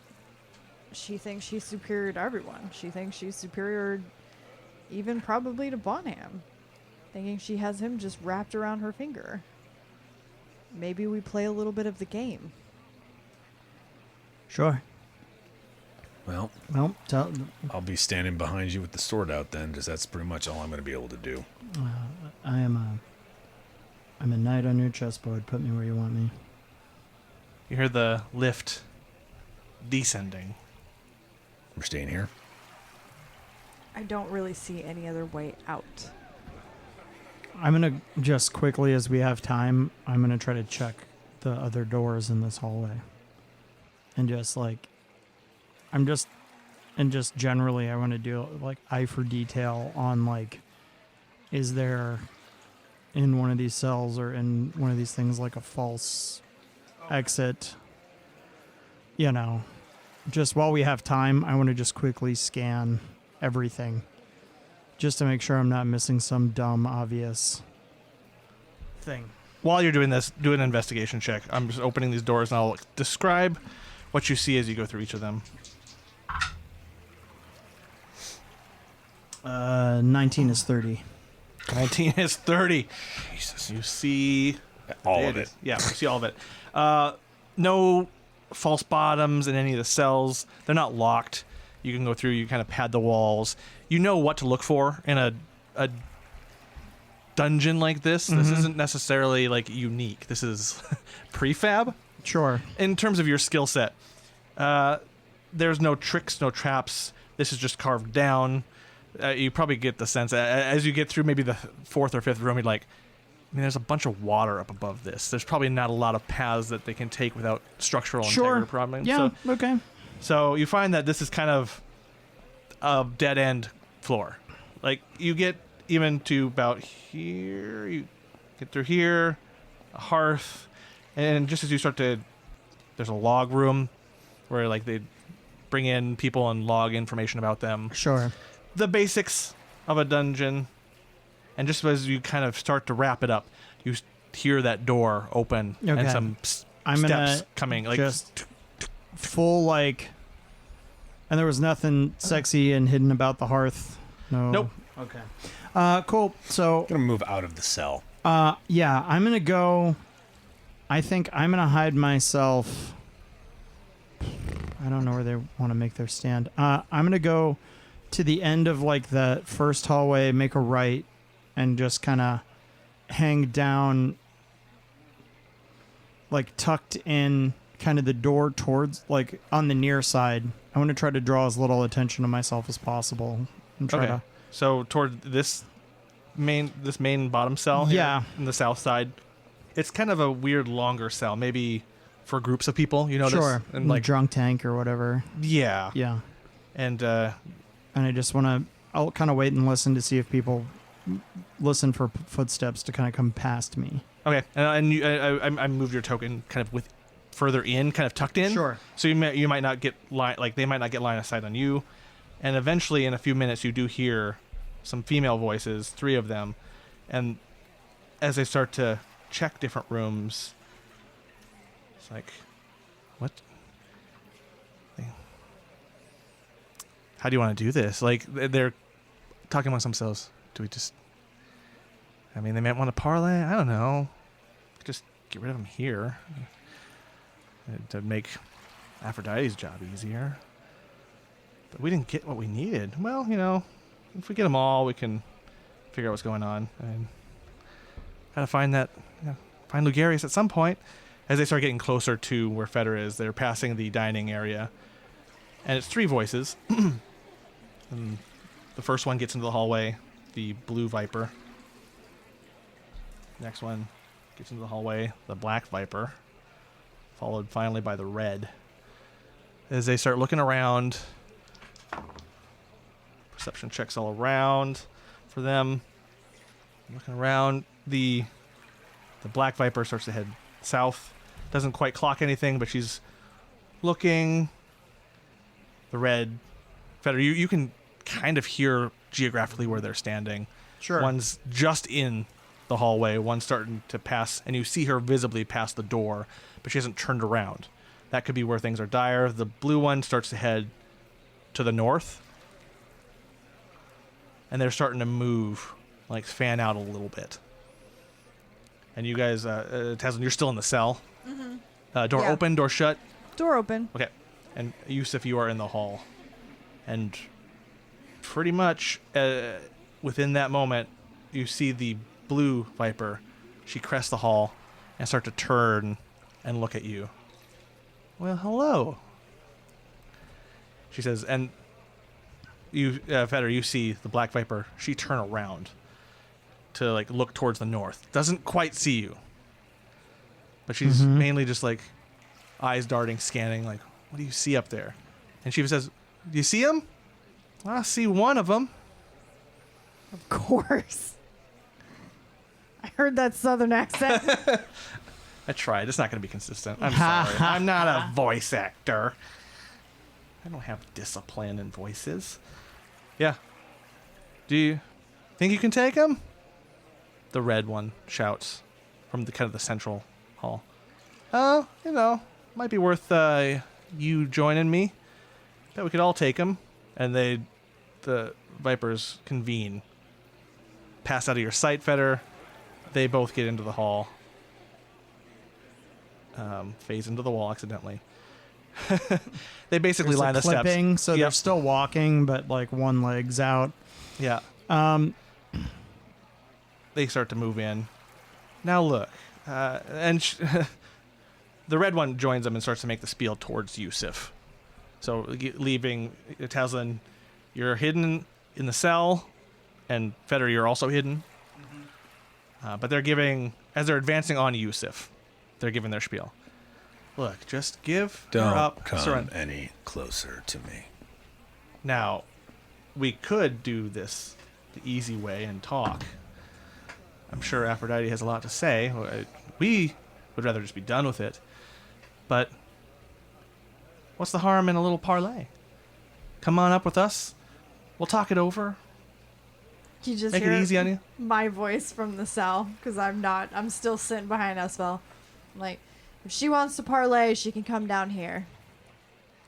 Speaker 5: She thinks she's superior to everyone. She thinks she's superior even probably to Bonham, thinking she has him just wrapped around her finger. Maybe we play a little bit of the game.
Speaker 2: sure.
Speaker 3: Well,
Speaker 2: Well,
Speaker 3: I'll be standing behind you with the sword out then, because that's pretty much all I'm going to be able to do.
Speaker 2: I'm a knight on your chessboard. Put me where you want me.
Speaker 4: You hear the lift descending.
Speaker 3: We're staying here.
Speaker 5: I don't really see any other way out.
Speaker 2: I'm gonna just quickly, as we have time, I'm gonna try to check the other doors in this hallway, and just generally, I want to do like eye for detail on like, is there in one of these cells or in one of these things like a false exit? You know, just while we have time, I want to just quickly scan everything, just to make sure I'm not missing some dumb, obvious thing.
Speaker 4: While you're doing this, do an investigation check. I'm just opening these doors, and I'll describe what you see as you go through each of them.
Speaker 2: 19 is 30.
Speaker 4: 19 is 30. Jesus. You see
Speaker 3: All of it.
Speaker 4: Yeah, you see all of it. No false bottoms in any of the cells. They're not locked. You can go through, you kind of pad the walls. You know what to look for in a dungeon like this. This isn't necessarily like unique. This is prefab.
Speaker 2: Sure.
Speaker 4: In terms of your skill set, there's no tricks, no traps. This is just carved down. You probably get the sense as you get through maybe the fourth or fifth room, you're like, I mean, there's a bunch of water up above this. There's probably not a lot of paths that they can take without structural integrity problems.
Speaker 2: Yeah. Okay.
Speaker 4: So you find that this is kind of a dead end floor. Like you get even to about here, you get through here, a hearth, and just as you start to, there's a log room where like they bring in people and log information about them.
Speaker 2: Sure.
Speaker 4: The basics of a dungeon. And just as you kind of start to wrap it up, you hear that door open
Speaker 2: Okay.
Speaker 4: and some
Speaker 2: I'm
Speaker 4: steps
Speaker 2: gonna
Speaker 4: coming. Like
Speaker 2: just full like, and there was nothing sexy and hidden about the hearth. No.
Speaker 4: Nope.
Speaker 2: Okay. Cool. So
Speaker 3: I'm going to move out of the cell.
Speaker 2: yeah, I'm gonna go. I think I'm gonna hide myself. I don't know where they want to make their stand. I'm gonna go to the end of like the first hallway, make a right, and just kind of hang down, like tucked in, kind of the door towards, like on the near side. I want to try to draw as little attention to myself as possible and try
Speaker 4: okay.
Speaker 2: to.
Speaker 4: So toward this main bottom cell here
Speaker 2: Yeah.
Speaker 4: in the south side, it's kind of a weird longer cell, maybe for groups of people. You know,
Speaker 2: Sure.
Speaker 4: and like
Speaker 2: drunk tank or whatever.
Speaker 4: yeah,
Speaker 2: Yeah.
Speaker 4: and
Speaker 2: And I just want to, I'll kind of wait and listen to see if people listen for footsteps to kind of come past me.
Speaker 4: okay, and you, I moved your token kind of with further in, kind of tucked in.
Speaker 2: Sure.
Speaker 4: So you might not get they might not get line of sight on you, and eventually in a few minutes you do hear some female voices, 3 of them, and as they start to check different rooms, it's like, what? How do you want to do this? Like they're talking amongst themselves. Do we just? I mean, they might want to parlay. I don't know. Just get rid of him here to make Aphrodite's job easier. But we didn't get what we needed. Well, if we get them all, we can figure out what's going on and gotta find find Lugarius at some point. As they start getting closer to where Feder is, they're passing the dining area, and it's 3 voices. And the first one gets into the hallway, the blue viper. Next one gets into the hallway, the black viper, followed finally by the red. As they start looking around, perception checks all around for them. Looking around, the black viper starts to head south. Doesn't quite clock anything, but she's looking. The red Feder, you can kind of hear geographically where they're standing.
Speaker 2: Sure.
Speaker 4: One's just in the hallway, one's starting to pass, and you see her visibly pass the door, but she hasn't turned around. That could be where things are dire. The blue one starts to head to the north, and they're starting to move, like fan out a little bit. And you guys, Taslinn, you're still in the cell.
Speaker 5: Mm-hmm.
Speaker 4: Door open, door shut.
Speaker 5: Door open.
Speaker 4: Okay. And Yusuf, you are in the hall. And pretty much within that moment, you see the blue viper. She crests the hall and start to turn and look at you. Well, hello. She says, and you, Feder, you see the black viper. She turn around to look towards the north. Doesn't quite see you. But she's mainly just eyes darting, scanning, what do you see up there? And she says, do you see him? I see one of them.
Speaker 5: Of course. I heard that southern accent.
Speaker 4: I tried. It's not going to be consistent. I'm sorry. I'm not a voice actor. I don't have discipline in voices. Yeah. Do you think you can take him? The red one shouts from the kind of the central hall. Oh, might be worth you joining me. Bet we could all take him. And the vipers convene. Pass out of your sight, Feder. They both get into the hall. Phase into the wall accidentally. They basically
Speaker 2: There's
Speaker 4: line the
Speaker 2: clipping,
Speaker 4: steps.
Speaker 2: so they're still walking, but one leg's out.
Speaker 4: Yeah. They start to move in. Now look, and the red one joins them and starts to make the spiel towards Yusuf. So leaving Taslinn, you're hidden in the cell, and Feder, you're also hidden. But they're giving, as they're advancing on Yusuf, they're giving their spiel. Look, just give her up.
Speaker 3: Don't come
Speaker 4: surrender.
Speaker 3: any closer to me.
Speaker 4: Now, we could do this the easy way and talk. I'm sure Aphrodite has a lot to say. We would rather just be done with it. But what's the harm in a little parlay? Come on up with us. We'll talk it over.
Speaker 5: You just
Speaker 4: Make
Speaker 5: hear
Speaker 4: it easy on you.
Speaker 5: my voice from the cell because I'm still sitting behind Espel. If she wants to parlay, she can come down here.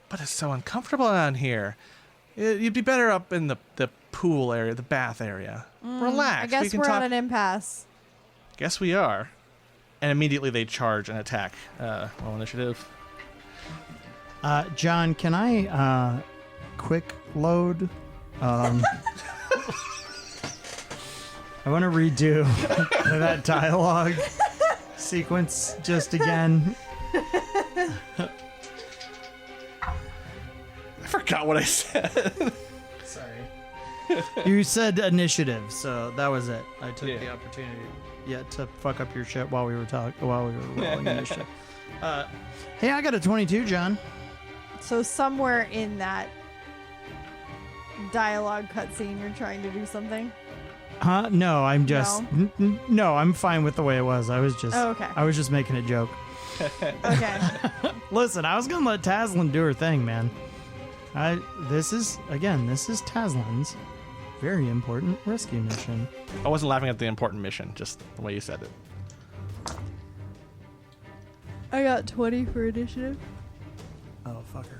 Speaker 4: But it's so uncomfortable down here. You'd be better up in the pool area, the bath area. Relax.
Speaker 5: I guess we're at an impasse.
Speaker 4: Guess we are. And immediately they charge and attack. Roll initiative.
Speaker 2: John, can I quick load? I want to redo that dialogue sequence just again.
Speaker 4: I forgot what I said.
Speaker 2: Sorry. You said initiative, so that was it. I took the opportunity to fuck up your shit while we were rolling initiative. Hey, I got a 22, John.
Speaker 5: So somewhere in that dialogue cutscene, you're trying to do something.
Speaker 2: Huh? No, I'm just no. I'm fine with the way it was. I was just
Speaker 5: okay.
Speaker 2: I was just making a joke.
Speaker 5: Okay.
Speaker 2: Listen, I was gonna let Taslinn do her thing, man. This is Taslinn's very important rescue mission.
Speaker 4: I wasn't laughing at the important mission, just the way you said it.
Speaker 5: I got 20 for initiative.
Speaker 2: Oh, fucker.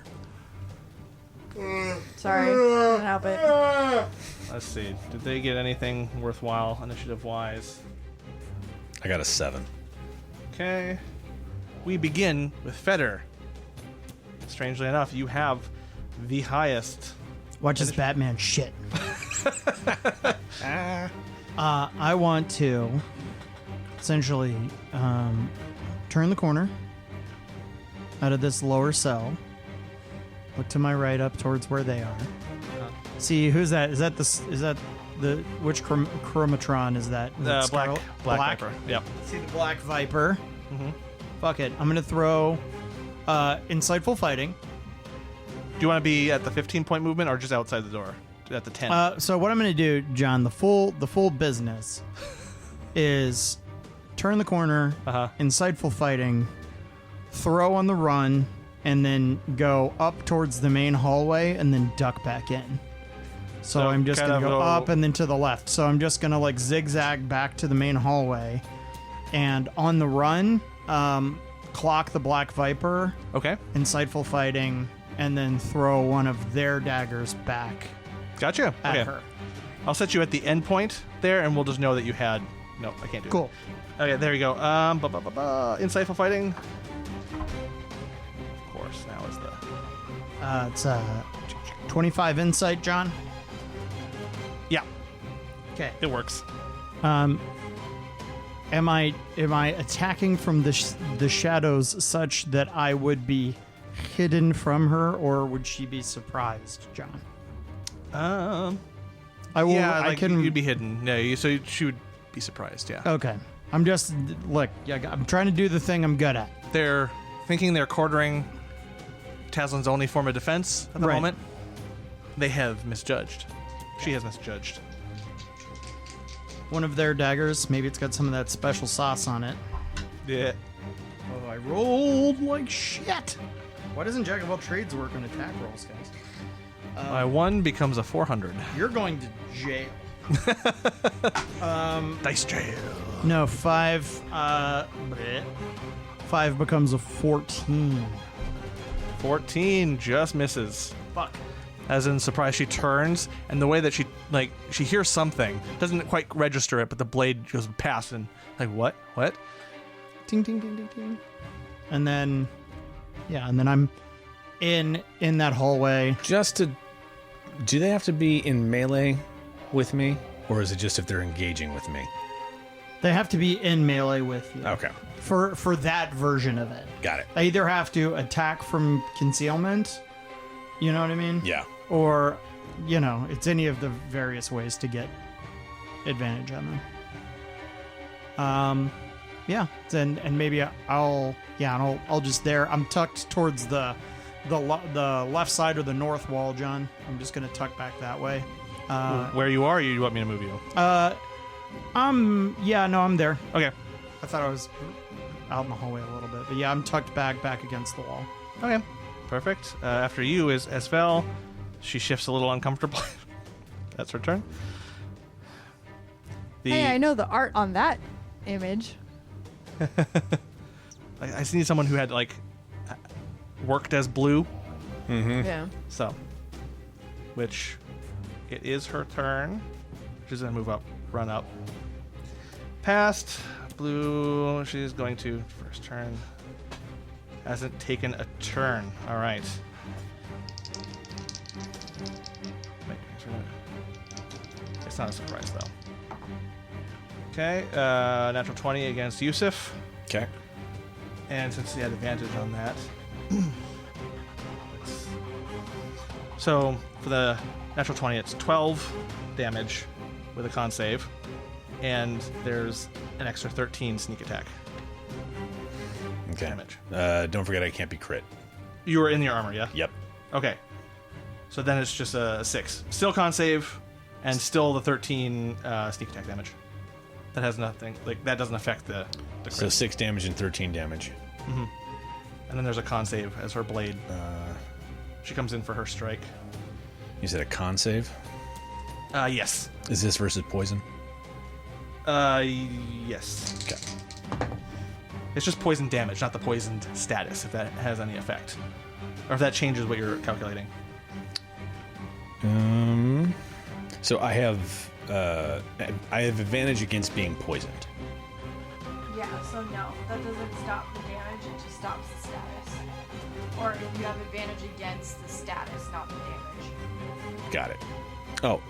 Speaker 5: Sorry, couldn't help it.
Speaker 4: Let's see. Did they get anything worthwhile initiative-wise?
Speaker 3: I got a 7.
Speaker 4: Okay. We begin with Feder. Strangely enough, you have the highest.
Speaker 2: Watch this Batman shit. I want to essentially turn the corner out of this lower cell. Look to my right up towards where they are. See, who's that? Is that the which chromatron is that? Is it
Speaker 4: Black
Speaker 2: Black
Speaker 4: Viper. Yep.
Speaker 2: See the Black Viper. Fuck it. I'm gonna throw insightful fighting.
Speaker 4: Do you want to be at the 15-point movement or just outside the door at the 10?
Speaker 2: So what I'm gonna do, John, the full business is turn the corner, insightful fighting, throw on the run, and then go up towards the main hallway and then duck back in. So I'm just
Speaker 4: kind
Speaker 2: gonna
Speaker 4: of
Speaker 2: go
Speaker 4: go-
Speaker 2: up and then to the left. So I'm just gonna like zigzag back to the main hallway, and on the run, clock the Black Viper,
Speaker 4: Okay.
Speaker 2: insightful fighting, and then throw one of their daggers back
Speaker 4: Gotcha.
Speaker 2: at
Speaker 4: Okay.
Speaker 2: her.
Speaker 4: I'll set you at the end point there, and we'll just know that you had... No, I can't do
Speaker 2: Cool.
Speaker 4: it. Okay, there you go. Insightful fighting. Of course, now is the...
Speaker 2: It's 25 insight, John.
Speaker 4: Yeah,
Speaker 2: Okay.
Speaker 4: it works.
Speaker 2: Am I attacking from the shadows such that I would be hidden from her, or would she be surprised, John? I will.
Speaker 4: Yeah,
Speaker 2: I
Speaker 4: like
Speaker 2: can.
Speaker 4: you'd be hidden. No, so she would be surprised, yeah.
Speaker 2: Okay. I'm just look. Yeah, I'm trying to do the thing I'm good at.
Speaker 4: They're thinking they're quartering Taslin's only form of defense at the
Speaker 2: Right.
Speaker 4: moment. They have misjudged. She has misjudged.
Speaker 2: One of their daggers. Maybe it's got some of that special sauce on it.
Speaker 4: Yeah.
Speaker 2: Oh, I rolled like shit. Why doesn't Jack of all trades work on attack rolls, guys?
Speaker 4: My 1 becomes a 400.
Speaker 2: You're going to jail.
Speaker 4: Dice jail.
Speaker 2: No, 5. Bleh. 5 becomes a 14.
Speaker 4: 14 just misses.
Speaker 2: Fuck.
Speaker 4: As in surprise, she turns, and the way that she hears something, doesn't quite register it, but the blade goes past, and like, what?
Speaker 2: Ting, ting, ting, ting, ting. And then, yeah, and then I'm in that hallway.
Speaker 3: Do they have to be in melee with me, or is it just if they're engaging with me?
Speaker 2: They have to be in melee with you.
Speaker 3: Okay,
Speaker 2: For that version of it.
Speaker 3: got it.
Speaker 2: They either have to attack from concealment, you know what I mean?
Speaker 3: Yeah.
Speaker 2: Or, it's any of the various ways to get advantage on them. Yeah, and maybe I'll just there. I'm tucked towards the left side or the north wall, John. I'm just gonna tuck back that way.
Speaker 4: Where you are, you want me to move you?
Speaker 2: I'm there.
Speaker 4: Okay.
Speaker 2: I thought I was out in the hallway a little bit, but yeah, I'm tucked back against the wall.
Speaker 4: Okay. Perfect. After you is Esfel. She shifts a little uncomfortably. That's her turn.
Speaker 5: Hey, I know the art on that image.
Speaker 4: I need someone who had worked as blue.
Speaker 5: Yeah.
Speaker 4: So, which it is her turn. She's gonna move up, run up, past blue. She's going to first turn. Hasn't taken a turn. All right. Wait, it's not a surprise though. Okay, natural 20 against Yusuf.
Speaker 3: Okay.
Speaker 4: And since he had advantage on that. So for the natural 20, it's 12 damage with a con save. And there's an extra 13 sneak attack
Speaker 3: Okay.
Speaker 4: damage.
Speaker 3: Don't forget I can't be crit.
Speaker 4: You were in your armor, yeah?
Speaker 3: Yep.
Speaker 4: Okay. So then it's just a 6. Still con save, and still the 13 sneak attack damage. That has nothing, that doesn't affect the crit.
Speaker 3: So 6 damage and 13 damage.
Speaker 4: And then there's a con save as her blade. She comes in for her strike.
Speaker 3: You said a con save?
Speaker 4: Yes.
Speaker 3: Is this versus poison?
Speaker 4: Yes.
Speaker 3: Okay.
Speaker 4: It's just poison damage, not the poisoned status, if that has any effect. Or if that changes what you're calculating.
Speaker 3: So I have advantage against being poisoned.
Speaker 5: Yeah, so no, that doesn't stop the damage, it just stops the status. Or if you have advantage against the status, not the damage.
Speaker 3: Got it. Oh,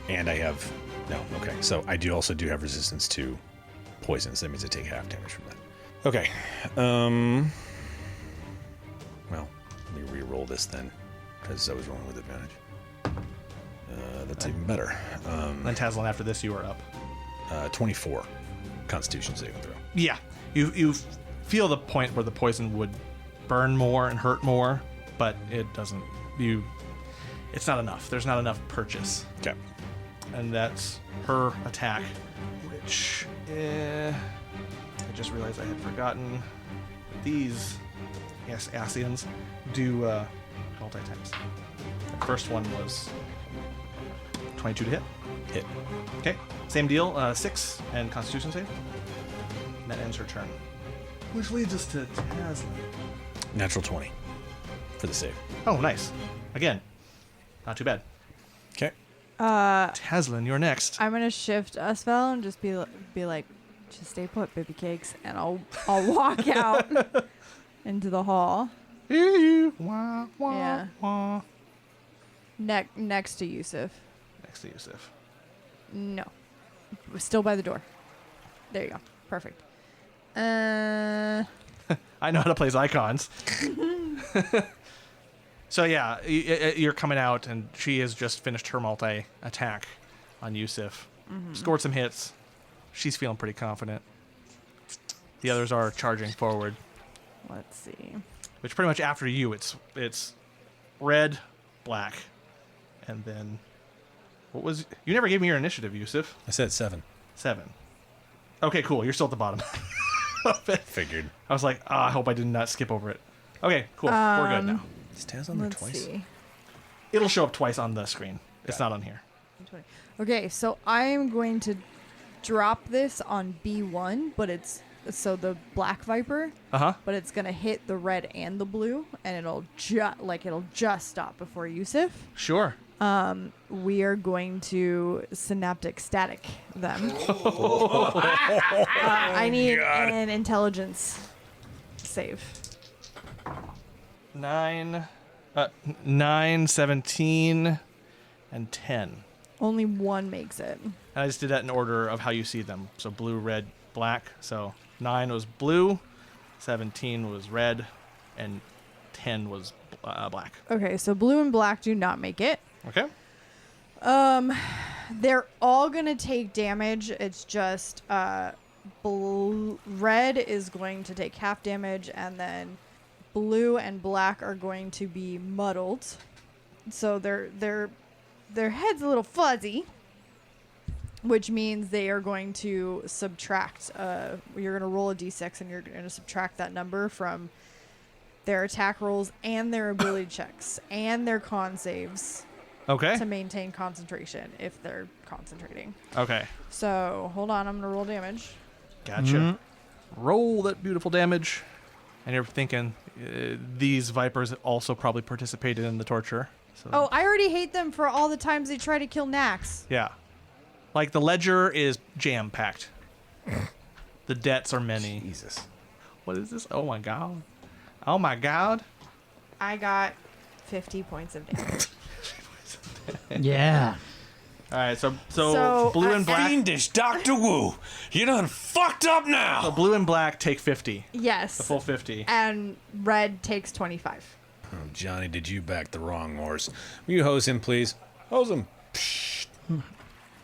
Speaker 3: and I have... No, okay. So I also have resistance to poisons. That means I take half damage from that. Okay. Well, let me re-roll this then, because I was rolling with advantage. That's even better.
Speaker 4: Then Taslinn, after this, you are up.
Speaker 3: 24. Constitution saving throw.
Speaker 4: Yeah. You feel the point where the poison would burn more and hurt more, but it doesn't... It's not enough. There's not enough purchase.
Speaker 3: Okay.
Speaker 4: And that's her attack, which... I just realized I had forgotten that these Asians do multi-attacks. The first one was 22 to hit.
Speaker 3: Hit.
Speaker 4: Okay, same deal, 6 and Constitution save. And that ends her turn. Which leads us to Taslinn.
Speaker 3: Natural 20 for the save.
Speaker 4: Oh, nice. Again, not too bad.
Speaker 3: Okay.
Speaker 4: Taslinn, you're next.
Speaker 5: I'm gonna shift Usvel and just be like, just stay put, baby cakes, and I'll walk out into the hall.
Speaker 4: Wah, wah,
Speaker 5: Yeah.
Speaker 4: wah.
Speaker 5: Next to Yusuf.
Speaker 4: Next to Yusuf.
Speaker 5: No, still by the door. There you go. Perfect.
Speaker 4: I know how to place icons. So yeah, you're coming out, and she has just finished her multi-attack on Yusuf. Scored some hits. She's feeling pretty confident. The others are charging forward.
Speaker 5: Let's see.
Speaker 4: Which pretty much after you, it's red, black, and then what was... You never gave me your initiative, Yusuf.
Speaker 3: I said 7.
Speaker 4: 7. Okay, cool. You're still at the bottom of it.
Speaker 3: Figured.
Speaker 4: I was like, I hope I did not skip over it. Okay, cool. We're good now.
Speaker 3: Is Taz on there
Speaker 5: Let's
Speaker 3: twice?
Speaker 5: see.
Speaker 4: It'll show up twice on the screen. It's not on here.
Speaker 5: Okay, so I am going to drop this on B1, but it's so the black viper, but it's gonna hit the red and the blue, and it'll just stop before Yusuf.
Speaker 4: Sure.
Speaker 5: We are going to synaptic static them. I need an intelligence save.
Speaker 4: 9, 17, and 10.
Speaker 5: Only one makes it.
Speaker 4: And I just did that in order of how you see them. So blue, red, black. So 9 was blue, 17 was red, and 10 was black.
Speaker 5: Okay, so blue and black do not make it.
Speaker 4: Okay.
Speaker 5: They're all gonna take damage. It's just red is going to take half damage, and then blue and black are going to be muddled. So their head's a little fuzzy, which means they are going to subtract. You're gonna roll a d6, and you're gonna subtract that number from their attack rolls and their ability checks and their con saves.
Speaker 4: Okay.
Speaker 5: To maintain concentration if they're concentrating.
Speaker 4: Okay.
Speaker 5: So, hold on, I'm going to roll damage.
Speaker 4: Gotcha. Roll that beautiful damage. And you're thinking, these vipers also probably participated in the torture. So.
Speaker 5: Oh, I already hate them for all the times they try to kill Nax.
Speaker 4: Yeah. Like, the ledger is jam-packed. The debts are many.
Speaker 3: Jesus.
Speaker 4: What is this? Oh, my God. Oh, my God.
Speaker 5: I got 50 points of damage.
Speaker 2: Yeah.
Speaker 4: All right, so
Speaker 5: So,
Speaker 4: blue and black.
Speaker 3: Fiendish Dr. Wu. You done fucked up now.
Speaker 4: So blue and black take 50.
Speaker 5: Yes.
Speaker 4: The full 50.
Speaker 5: And red takes 25.
Speaker 3: Oh, Johnny, did you back the wrong horse? Will you hose him, please? Hose him.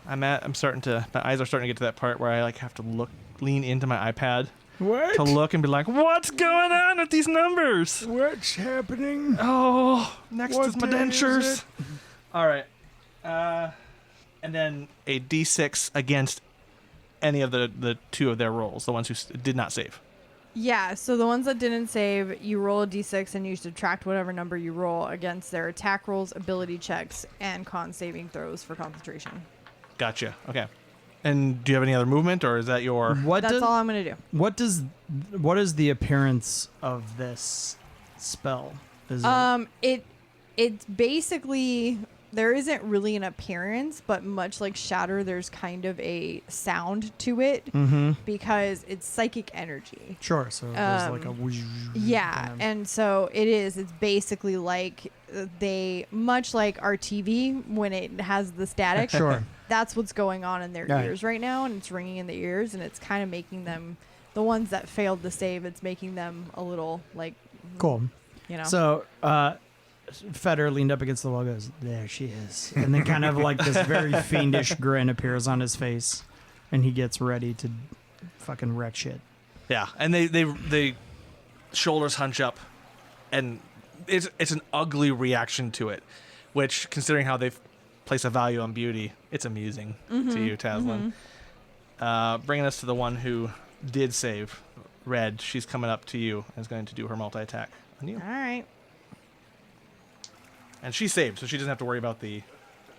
Speaker 4: I'm starting to... My eyes are starting to get to that part where I have to lean into my iPad.
Speaker 2: What?
Speaker 4: To look and be like, what's going on with these numbers?
Speaker 2: What's happening?
Speaker 4: Oh, next
Speaker 2: What
Speaker 4: is my
Speaker 2: day is
Speaker 4: dentures.
Speaker 2: it?
Speaker 4: All right. And then a d6 against any of the two of their rolls, the ones who did not save.
Speaker 5: Yeah, so the ones that didn't save, you roll a d6 and you subtract whatever number you roll against their attack rolls, ability checks, and con saving throws for concentration.
Speaker 4: Gotcha. Okay. And do you have any other movement, or is that your...
Speaker 5: That's all I'm going to do.
Speaker 2: What is the appearance of this spell? Is
Speaker 5: It's basically there isn't really an appearance, but much like Shatter, there's kind of a sound to it because it's psychic energy.
Speaker 2: Sure. So there's like a whoosh,
Speaker 5: Yeah,
Speaker 2: kind of-
Speaker 5: and so it is. It's basically like much like our TV when it has the static.
Speaker 2: Sure.
Speaker 5: That's what's going on in their
Speaker 2: Right.
Speaker 5: ears right now, and it's ringing in the ears, and it's kind of making them, the ones that failed to save, it's making them a little like,
Speaker 2: Cool.
Speaker 5: you know.
Speaker 2: So Feder leaned up against the wall, goes, "There she is," and then kind of like this very fiendish grin appears on his face, and he gets ready to fucking wreck shit.
Speaker 4: Yeah, and they shoulders hunch up, and it's an ugly reaction to it, which, considering how they place a value on beauty, it's amusing to you, Taslinn. Bringing us to the one who did save, Red. She's coming up to you and is going to do her multi-attack on you.
Speaker 5: All right.
Speaker 4: And she saved, so she doesn't have to worry about the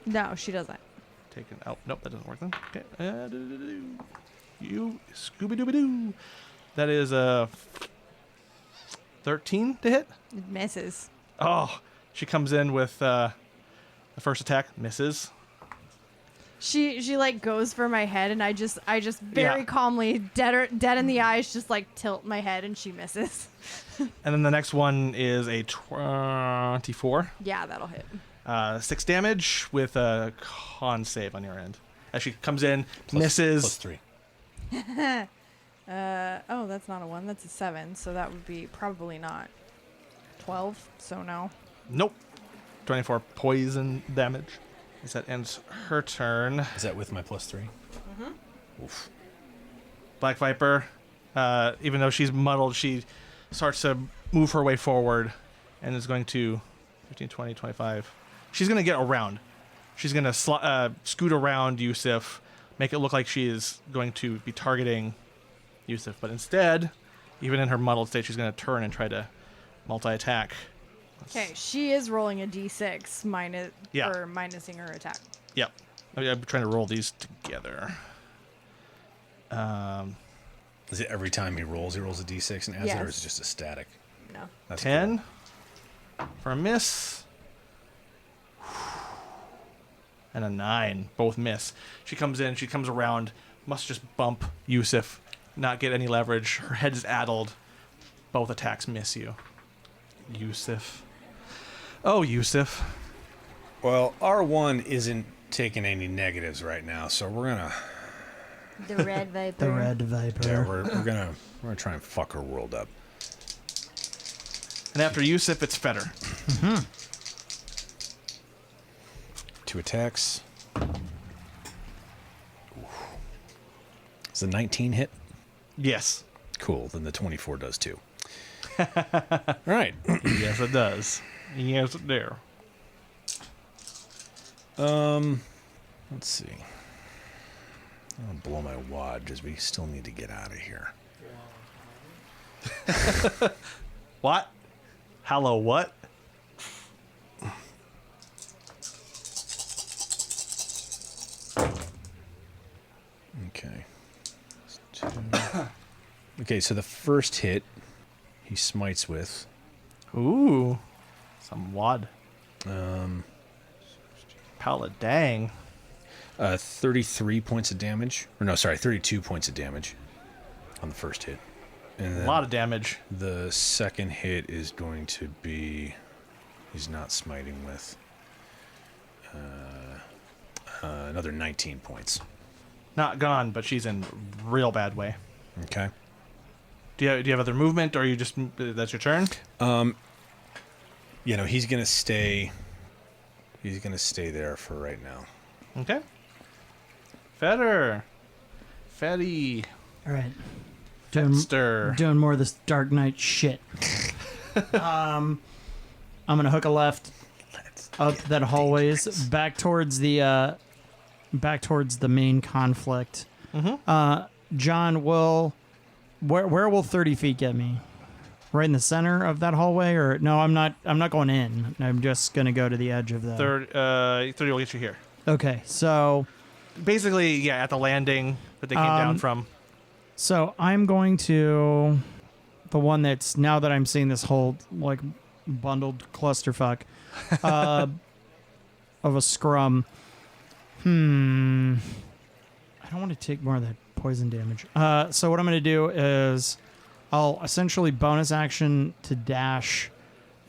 Speaker 5: No, she doesn't.
Speaker 4: taken. Oh, nope, that doesn't work then. Okay. You Scooby-Dooby-Doo. That is a 13 to hit.
Speaker 5: It misses.
Speaker 4: Oh, she comes in with the first attack, misses.
Speaker 5: She like goes for my head, and I just very
Speaker 4: Yeah.
Speaker 5: calmly, dead in the eyes, just like tilt my head, and she misses.
Speaker 4: And then the next one is a 24.
Speaker 5: Yeah, that'll hit.
Speaker 4: 6 damage with a con save on your end. As she comes in,
Speaker 3: Plus
Speaker 4: misses.
Speaker 3: 3.
Speaker 5: Oh, that's not a 1. That's a 7. So that would be probably not 12. So no.
Speaker 4: Nope. 24 poison damage. As that ends her turn.
Speaker 3: Is that with my plus 3? Oof.
Speaker 4: Black Viper, even though she's muddled, she starts to move her way forward and is going to 15, 20, 25. She's going to get around. She's going to scoot around Yusuf, make it look like she is going to be targeting Yusuf. But instead, even in her muddled state, she's going to turn and try to multi-attack.
Speaker 5: Okay, she is rolling a d6 minus
Speaker 4: Yeah.
Speaker 5: or minusing her attack.
Speaker 4: Yep. I'm trying to roll these together.
Speaker 3: Is it every time he rolls a d6 and adds it, or is
Speaker 5: Yes.
Speaker 3: it just a static?
Speaker 5: No.
Speaker 3: That's
Speaker 4: 10 for a miss. And a 9. Both miss. She comes in, she comes around, must just bump Yusuf, not get any leverage. Her head is addled. Both attacks miss you. Yusuf. Oh, Yusuf.
Speaker 3: Well, R1 isn't taking any negatives right now, so we're gonna
Speaker 5: The red viper.
Speaker 2: The red viper.
Speaker 3: yeah, we're gonna try and fuck her world up.
Speaker 4: And after Yusuf, it's Feder.
Speaker 3: 2 attacks. Is the 19 hit?
Speaker 4: Yes.
Speaker 3: Cool. Then the 24 does too. All right.
Speaker 4: Yes, it does. Yes, it do.
Speaker 3: Let's see. I'll blow my wad because we still need to get out of here.
Speaker 4: What? Hello, what?
Speaker 3: Okay. Okay, so the first hit he smites with.
Speaker 4: Ooh. Some wad. Paladang.
Speaker 3: 33 points of damage. Or no, sorry, 32 points of damage on the first hit. And
Speaker 4: A
Speaker 3: then
Speaker 4: lot of damage.
Speaker 3: the second hit is going to be... He's not smiting with... another 19 points.
Speaker 4: Not gone, but she's in real bad way.
Speaker 3: Okay.
Speaker 4: Do you have other movement, or are you just that's your turn?
Speaker 3: You know, he's going to stay... He's going to stay there for right now.
Speaker 4: Okay. Feder. Fetty.
Speaker 2: All right.
Speaker 4: Fetster.
Speaker 2: Doing more of this Dark Knight shit. I'm gonna hook a left up that hallways back towards the main conflict. John, where will 30 feet get me? Right in the center of that hallway, or no? I'm not going in. I'm just gonna go to the edge of the.
Speaker 4: 30 will get you here.
Speaker 2: Okay, so
Speaker 4: Basically, yeah, at the landing that they came down from.
Speaker 2: So I'm going to the one that's, now that I'm seeing this whole like bundled clusterfuck. of a scrum. I don't want to take more of that poison damage. So what I'm going to do is I'll essentially bonus action to dash,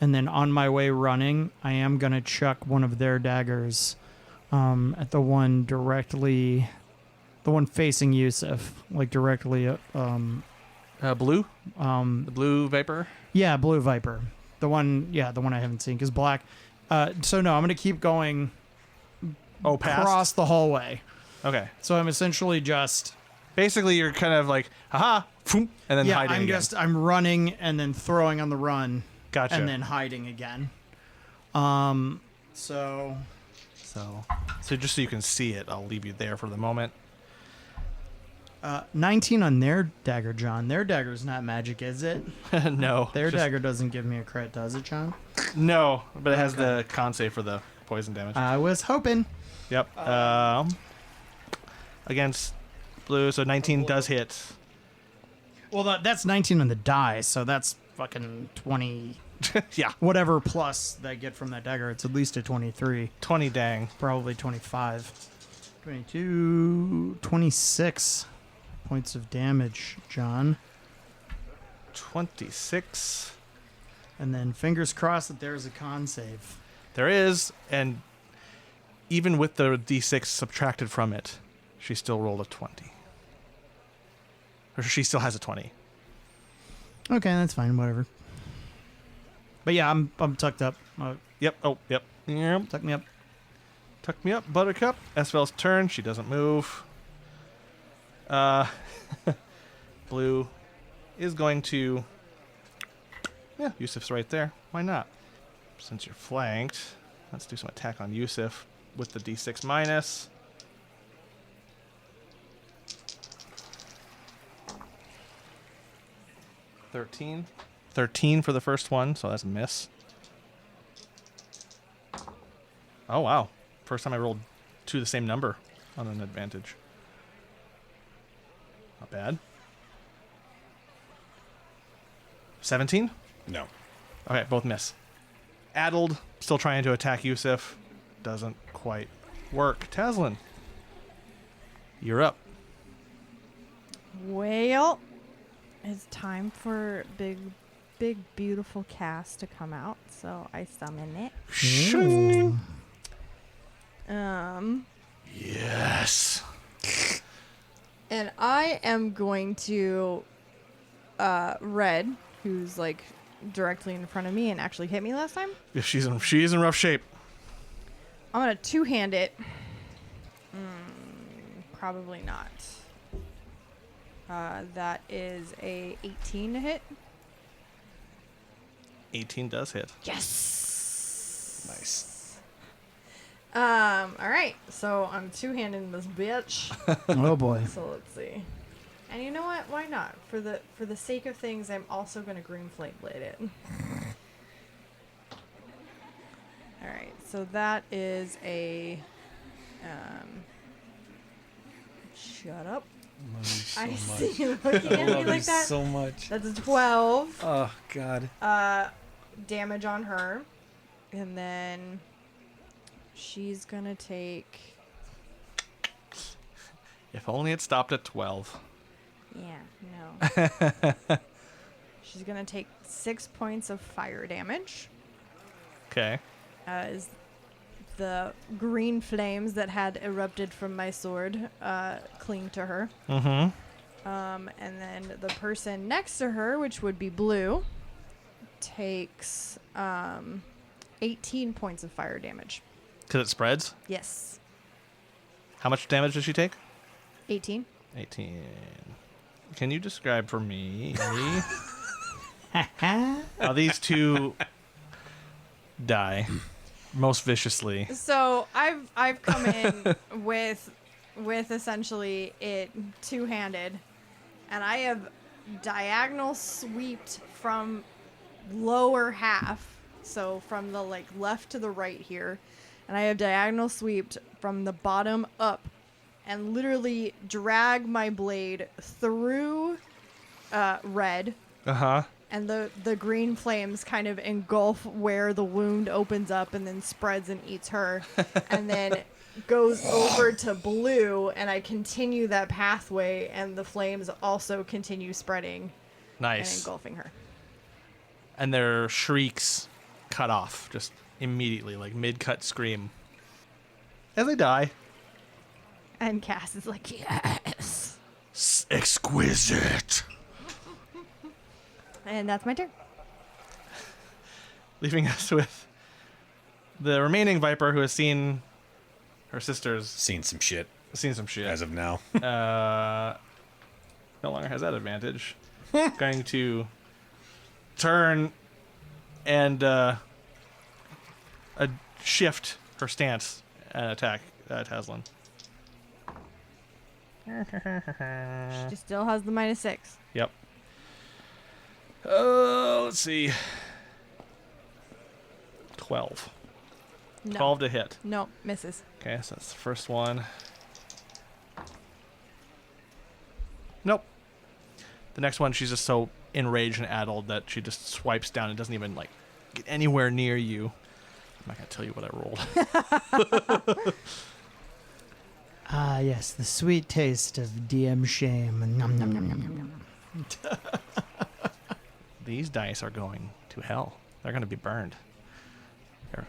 Speaker 2: and then on my way running, I am going to chuck one of their daggers at the one facing Yusuf, like directly at,
Speaker 4: Blue? The blue Viper?
Speaker 2: yeah, Blue Viper. The one I haven't seen, because black. So no, I'm going to keep going
Speaker 4: Oh, past?
Speaker 2: across the hallway.
Speaker 4: Okay.
Speaker 2: So I'm essentially just...
Speaker 4: Basically, you're kind of like, haha, phoom, and then hiding again.
Speaker 2: I'm running and then throwing on the run.
Speaker 4: Gotcha.
Speaker 2: And then hiding again. So
Speaker 4: just so you can see it, I'll leave you there for the moment.
Speaker 2: 19 on their dagger, John. Their dagger's not magic, is it?
Speaker 4: No.
Speaker 2: Their dagger doesn't give me a crit, does it, John?
Speaker 4: No, but it has the con save for the poison damage.
Speaker 2: I was hoping.
Speaker 4: Yep. Against blue, so 19 does hit.
Speaker 2: Well, that's 19 on the die, so that's fucking 20.
Speaker 4: Yeah.
Speaker 2: Whatever plus they get from that dagger, it's at least a 23.
Speaker 4: 20 dang.
Speaker 2: Probably 25. 22, 26 points of damage, John.
Speaker 4: 26.
Speaker 2: And then fingers crossed that there's a con save.
Speaker 4: There is, and even with the d6 subtracted from it, she still rolled a 20. Or she still has a 20.
Speaker 2: Okay, that's fine, whatever. But yeah, I'm tucked up.
Speaker 4: Yep. Oh, yep. Yep.
Speaker 2: Tuck me up.
Speaker 4: Tuck me up, Buttercup. Esvel's turn. She doesn't move. Blue is going to... Yeah, Yusuf's right there. Why not? Since you're flanked, let's do some attack on Yusuf with the d6 minus. $13. 13 for the first one, so that's a miss. Oh, wow. First time I rolled two the same number on an advantage. Not bad. 17?
Speaker 3: No.
Speaker 4: Okay, both miss. Addled, still trying to attack Yusuf. Doesn't quite work. Taslinn, you're up.
Speaker 6: Well, it's time for big, beautiful cast to come out. So I summon it.
Speaker 4: Shing.
Speaker 3: Yes.
Speaker 5: And I am going to Red, who's like directly in front of me and actually hit me last time.
Speaker 4: If she's in rough shape.
Speaker 5: I'm gonna two-hand it. Probably not. That is a 18 to hit.
Speaker 4: 18 does hit.
Speaker 5: Yes.
Speaker 3: Nice.
Speaker 5: All right. So I'm two-handing this bitch.
Speaker 2: Oh boy.
Speaker 5: So let's see. And you know what? Why not? For the sake of things, I'm also gonna green flame blade it. All right. So that is a. Shut up. I see you looking at me like that.
Speaker 3: So much.
Speaker 5: That's a 12.
Speaker 3: Oh God.
Speaker 5: Damage on her, and then she's gonna take.
Speaker 4: If only it stopped at 12.
Speaker 5: Yeah, no. She's gonna take 6 points of fire damage.
Speaker 4: Okay.
Speaker 5: As the green flames that had erupted from my sword cling to her.
Speaker 4: Mm-hmm.
Speaker 5: And then the person next to her, which would be blue, takes 18 points of fire damage.
Speaker 4: Because it spreads?
Speaker 5: Yes.
Speaker 4: How much damage does she take?
Speaker 5: 18.
Speaker 4: 18. Can you describe for me how these two die most viciously?
Speaker 5: So I've come in with essentially it two-handed, and I have diagonal sweeped from lower half, so from the like left to the right here, and I have diagonal sweeped from the bottom up, and literally drag my blade through Red,
Speaker 4: Uh-huh.
Speaker 5: and the green flames kind of engulf where the wound opens up and then spreads and eats her, and then goes over to blue, and I continue that pathway, and the flames also continue spreading and
Speaker 4: Nice.
Speaker 5: engulfing her.
Speaker 4: And their shrieks cut off just immediately, like mid-cut scream. As they die.
Speaker 5: And Cass is like, yes.
Speaker 1: Exquisite.
Speaker 5: And that's my turn.
Speaker 4: Leaving us with the remaining Viper who has seen her sisters
Speaker 3: Seen some shit
Speaker 4: seen some shit.
Speaker 3: as of now.
Speaker 4: No longer has that advantage. Going to turn and shift her stance and attack Taslinn.
Speaker 5: She still has the -6.
Speaker 4: Yep. Let's see. 12.
Speaker 5: No.
Speaker 4: 12 to hit.
Speaker 5: No, misses.
Speaker 4: Okay, so that's the first one. Nope. The next one, she's just so enraged and addled that she just swipes down and doesn't even, like, get anywhere near you. I'm not going to tell you what I rolled.
Speaker 2: Ah, yes, the sweet taste of DM shame. Nom, nom, nom, nom, nom, nom.
Speaker 4: These dice are going to hell. They're going to be burned. They're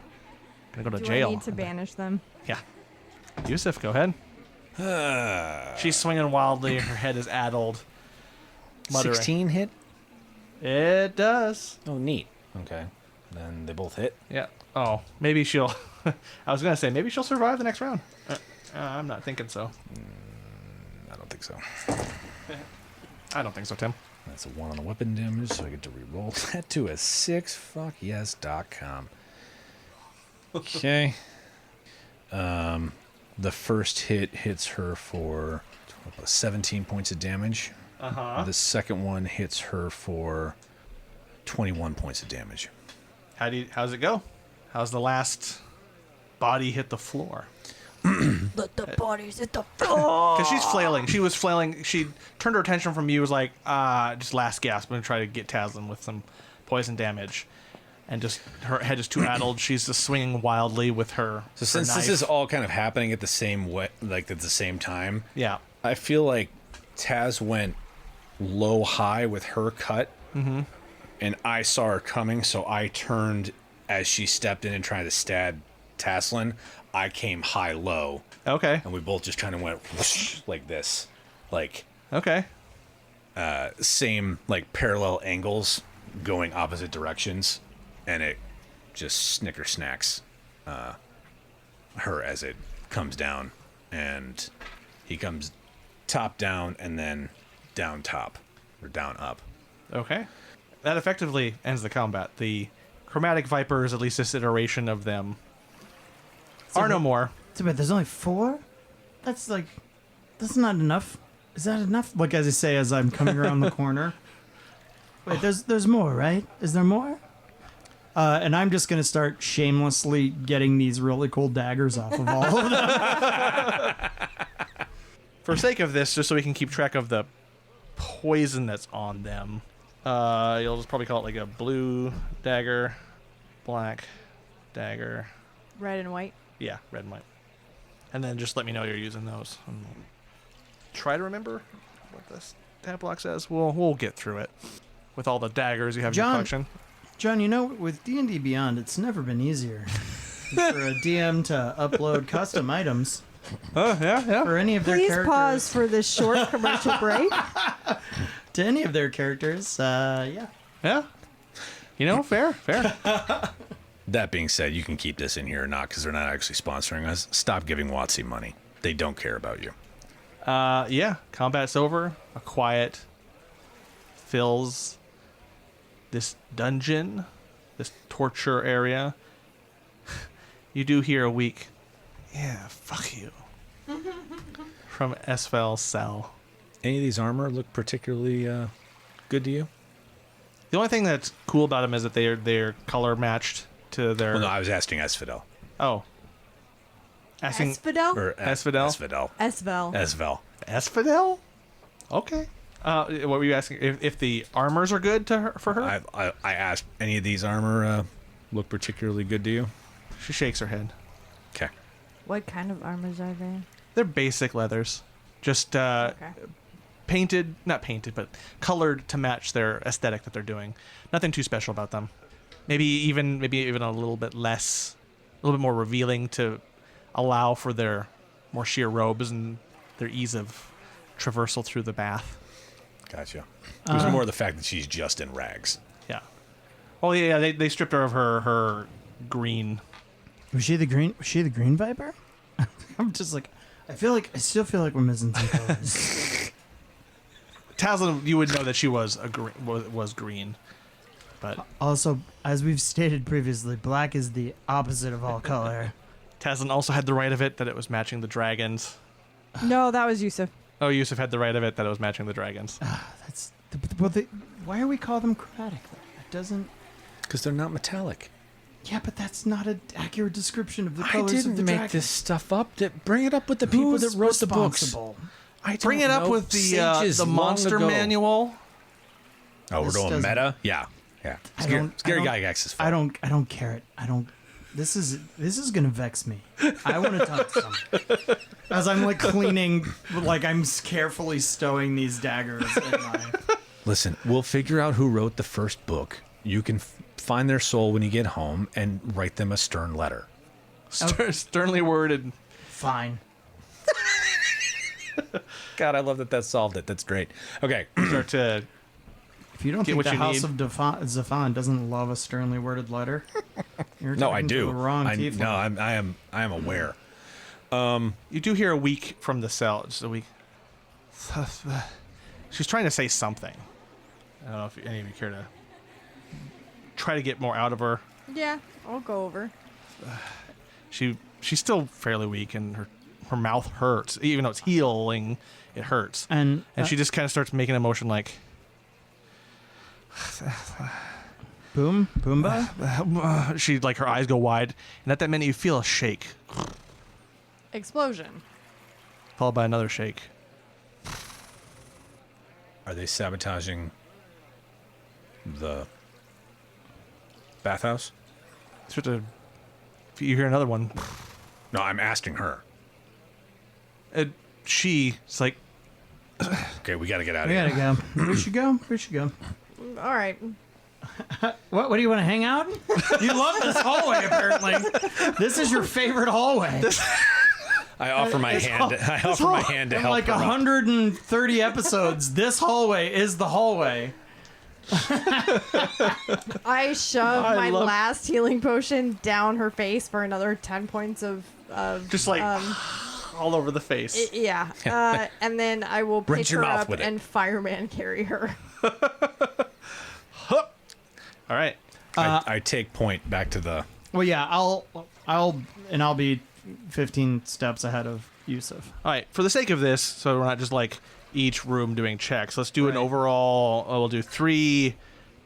Speaker 4: going to go to
Speaker 6: Do
Speaker 4: jail.
Speaker 6: I need to banish them?
Speaker 4: Yeah. Yusuf, go ahead. She's swinging wildly. Her head is addled. Muttering.
Speaker 3: 16 hit?
Speaker 4: It does.
Speaker 3: Oh, neat. Okay. Then they both hit.
Speaker 4: Yeah. Oh, maybe she'll... I was going to say, maybe she'll survive the next round. I'm not thinking so.
Speaker 3: I don't think so.
Speaker 4: I don't think so, Tim.
Speaker 3: That's a 1 on the weapon damage, so I get to re-roll that to a 6. Fuckyes.com. Okay. The first hit hits her for 17 points of damage.
Speaker 4: Uh-huh.
Speaker 3: The second one hits her for 21 points of damage.
Speaker 4: How's it go? How's the last body hit the floor?
Speaker 5: Let the bodies hit the floor.
Speaker 4: Because she's flailing. She was flailing. She turned her attention from you, was like, just last gasp. I'm going to try to get Taslinn with some poison damage. And just her head is too addled. She's just swinging wildly with her.
Speaker 3: So since
Speaker 4: knife.
Speaker 3: this is all kind of happening at the same way, like at the same time,
Speaker 4: Yeah.
Speaker 3: I feel like Taz went low high with her cut, and I saw her coming, so I turned as she stepped in and tried to stab Taslinn. I came high low,
Speaker 4: Okay.
Speaker 3: and we both just kind of went whoosh, like this, like
Speaker 4: Okay.
Speaker 3: same like parallel angles going opposite directions, and it just snicker snacks her as it comes down, and he comes top down and then down top or down up.
Speaker 4: Okay. That effectively ends the combat. The chromatic vipers, at least this iteration of them, are no more.
Speaker 2: So, wait, there's only 4? That's not enough. Is that enough? Like, as I say, as I'm coming around the corner. Wait, there's more, right? Is there more? And I'm just going to start shamelessly getting these really cool daggers off of all of them.
Speaker 4: For sake of this, just so we can keep track of the poison that's on them, you'll just probably call it like a blue dagger, black dagger.
Speaker 5: Red and white.
Speaker 4: Yeah, red and white. And then just let me know you're using those. And we'll try to remember what this tab block says. We'll get through it with all the daggers you have in your
Speaker 2: John.
Speaker 4: collection.
Speaker 2: John, you know, with D&D Beyond, it's never been easier for a DM to upload custom items
Speaker 4: Yeah.
Speaker 2: for any of their
Speaker 5: Please
Speaker 2: characters.
Speaker 5: pause for this short commercial break.
Speaker 2: To any of their characters, yeah.
Speaker 4: Yeah. You know, fair.
Speaker 3: That being said, you can keep this in here or not because they're not actually sponsoring us. Stop giving WotC money. They don't care about you.
Speaker 4: Yeah. Combat's over. A quiet fills this dungeon, this torture area. You do hear a weak, yeah, fuck you, from Esfel's cell.
Speaker 3: Any of these armor look particularly good to you?
Speaker 4: The only thing that's cool about them is that they're color matched to their.
Speaker 3: Well, no, I was asking Esfidel.
Speaker 4: Oh. Asking
Speaker 5: Asphodel?
Speaker 3: Or
Speaker 4: Esfidel?
Speaker 3: Esfidel.
Speaker 5: Esvel.
Speaker 3: Esvel.
Speaker 4: Esfidel? Okay. What were you asking? If the armors are good to her, for her?
Speaker 3: I asked, any of these armor look particularly good to you?
Speaker 4: She shakes her head.
Speaker 3: Okay.
Speaker 6: What kind of armors are they?
Speaker 4: They're basic leathers. Just
Speaker 6: Okay.
Speaker 4: painted, not painted, but colored to match their aesthetic that they're doing. Nothing too special about them. Maybe even a little bit less, a little bit more revealing to allow for their more sheer robes and their ease of traversal through the bath.
Speaker 3: Gotcha. It was more the fact that she's just in rags.
Speaker 4: Yeah. Well, yeah, they stripped her of her green.
Speaker 2: Was she the green viper? I'm just like, I still feel like we're missing some colors.
Speaker 4: Taslinn, you would know that she was was green, but
Speaker 2: Also, as we've stated previously, black is the opposite of all color.
Speaker 4: Taslinn also had the right of it that it was matching the dragons.
Speaker 6: No, that was Yusuf.
Speaker 4: Oh, Yusuf had the right of it that it was matching the dragons.
Speaker 2: That's why are we call them chromatic? That doesn't.
Speaker 3: Because they're not metallic.
Speaker 2: Yeah, but that's not an accurate description of the
Speaker 3: I
Speaker 2: colors
Speaker 3: didn't
Speaker 2: of the
Speaker 3: make
Speaker 2: dragon.
Speaker 3: this stuff up. Bring it up with the people
Speaker 2: Who's
Speaker 3: that wrote the books.
Speaker 2: responsible?
Speaker 3: I
Speaker 4: Bring it
Speaker 3: don't
Speaker 4: up
Speaker 3: know.
Speaker 4: with
Speaker 3: Sages
Speaker 4: the
Speaker 3: long
Speaker 4: monster
Speaker 3: ago.
Speaker 4: manual.
Speaker 3: Oh, we're
Speaker 2: This
Speaker 3: doing
Speaker 2: doesn't-
Speaker 3: meta? Yeah. Yeah.
Speaker 2: I
Speaker 3: Scary,
Speaker 2: don't-
Speaker 3: Scary
Speaker 2: I don't-
Speaker 3: Gygax is fun.
Speaker 2: I don't care it. I don't. This is gonna vex me. I want to talk to someone. As I'm like cleaning, like I'm carefully stowing these daggers in my.
Speaker 3: Listen, we'll figure out who wrote the first book. You can find their soul when you get home and write them a stern letter.
Speaker 4: Sternly worded.
Speaker 2: Fine.
Speaker 3: God, I love that solved it. That's great. Okay.
Speaker 4: Start to
Speaker 2: If you don't
Speaker 4: Get
Speaker 2: think
Speaker 4: what
Speaker 2: the
Speaker 4: you
Speaker 2: House
Speaker 4: need.
Speaker 2: of Zafan doesn't love a sternly worded letter, you're
Speaker 3: No, I
Speaker 2: talking to
Speaker 3: do.
Speaker 2: the wrong people.
Speaker 3: No, I am aware.
Speaker 4: you do hear a week from the cell. Just a week. She's trying to say something. I don't know if any of you care to try to get more out of her.
Speaker 5: Yeah, I'll go over.
Speaker 4: She's still fairly weak, and her mouth hurts. Even though it's healing, it hurts.
Speaker 2: And
Speaker 4: She just kind of starts making a motion like,
Speaker 2: Boomba.
Speaker 4: she like her eyes go wide, and at that minute you feel a shake,
Speaker 5: Explosion.
Speaker 4: followed by another shake.
Speaker 3: Are they sabotaging the bathhouse?
Speaker 4: Start to, you hear another one.
Speaker 3: No, I'm asking her.
Speaker 4: She's like,
Speaker 3: Okay, we got to get out of
Speaker 2: We
Speaker 3: here.
Speaker 2: gotta go. We should go. We should go.
Speaker 5: All right.
Speaker 2: What do you want to hang out? You love this hallway, apparently. This is your favorite hallway.
Speaker 3: I offer my hand. I offer my hand to
Speaker 2: In
Speaker 3: help
Speaker 2: like
Speaker 3: her up.
Speaker 2: 130 episodes, this hallway is the hallway.
Speaker 5: I shove
Speaker 4: I
Speaker 5: my
Speaker 4: love-
Speaker 5: last healing potion down her face for another 10 points of
Speaker 4: just like all over the face.
Speaker 5: yeah. And then I will
Speaker 3: Rinse
Speaker 5: pick
Speaker 3: your
Speaker 5: her
Speaker 3: mouth
Speaker 5: up
Speaker 3: with it.
Speaker 5: and fireman carry her.
Speaker 4: All right.
Speaker 3: I take point back to the.
Speaker 2: Well, yeah, I'll be 15 steps ahead of Yusuf.
Speaker 4: All right. For the sake of this, so we're not just like each room doing checks. Let's do an
Speaker 2: Right.
Speaker 4: overall. We'll do 3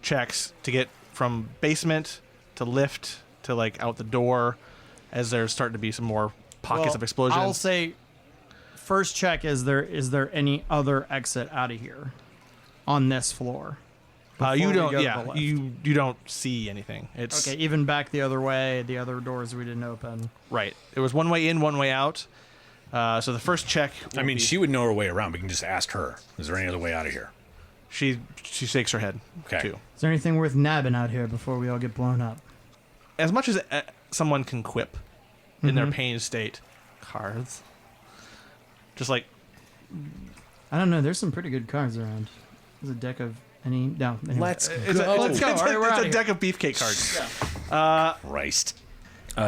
Speaker 4: checks to get from basement to lift to like out the door, as there's starting to be some more pockets
Speaker 2: Well,
Speaker 4: of explosions.
Speaker 2: I'll say, first check: is there any other exit out of here on this floor?
Speaker 4: You
Speaker 2: before we
Speaker 4: don't.
Speaker 2: go to
Speaker 4: Yeah.
Speaker 2: the left?
Speaker 4: You don't see anything. It's
Speaker 2: Okay, even back the other way, the other doors we didn't open.
Speaker 4: right. It was one way in, one way out. So the first check.
Speaker 3: I
Speaker 4: will
Speaker 3: mean,
Speaker 4: be-
Speaker 3: she would know her way around. We can just ask her. Is there any other way out of here?
Speaker 4: she shakes her head.
Speaker 3: Okay.
Speaker 4: Too.
Speaker 2: Is there anything worth nabbing out here before we all get blown up?
Speaker 4: As much as someone can quip in their pain state, cards. Just like
Speaker 2: I don't know. There's some pretty good cards around. There's a deck of any. No. Anyway.
Speaker 3: Let's
Speaker 4: it's
Speaker 3: go.
Speaker 4: a,
Speaker 2: Let's go.
Speaker 4: It's,
Speaker 2: All right, we're
Speaker 4: it's
Speaker 2: outta
Speaker 4: a
Speaker 2: here.
Speaker 4: deck of beefcake cards.
Speaker 3: Christ.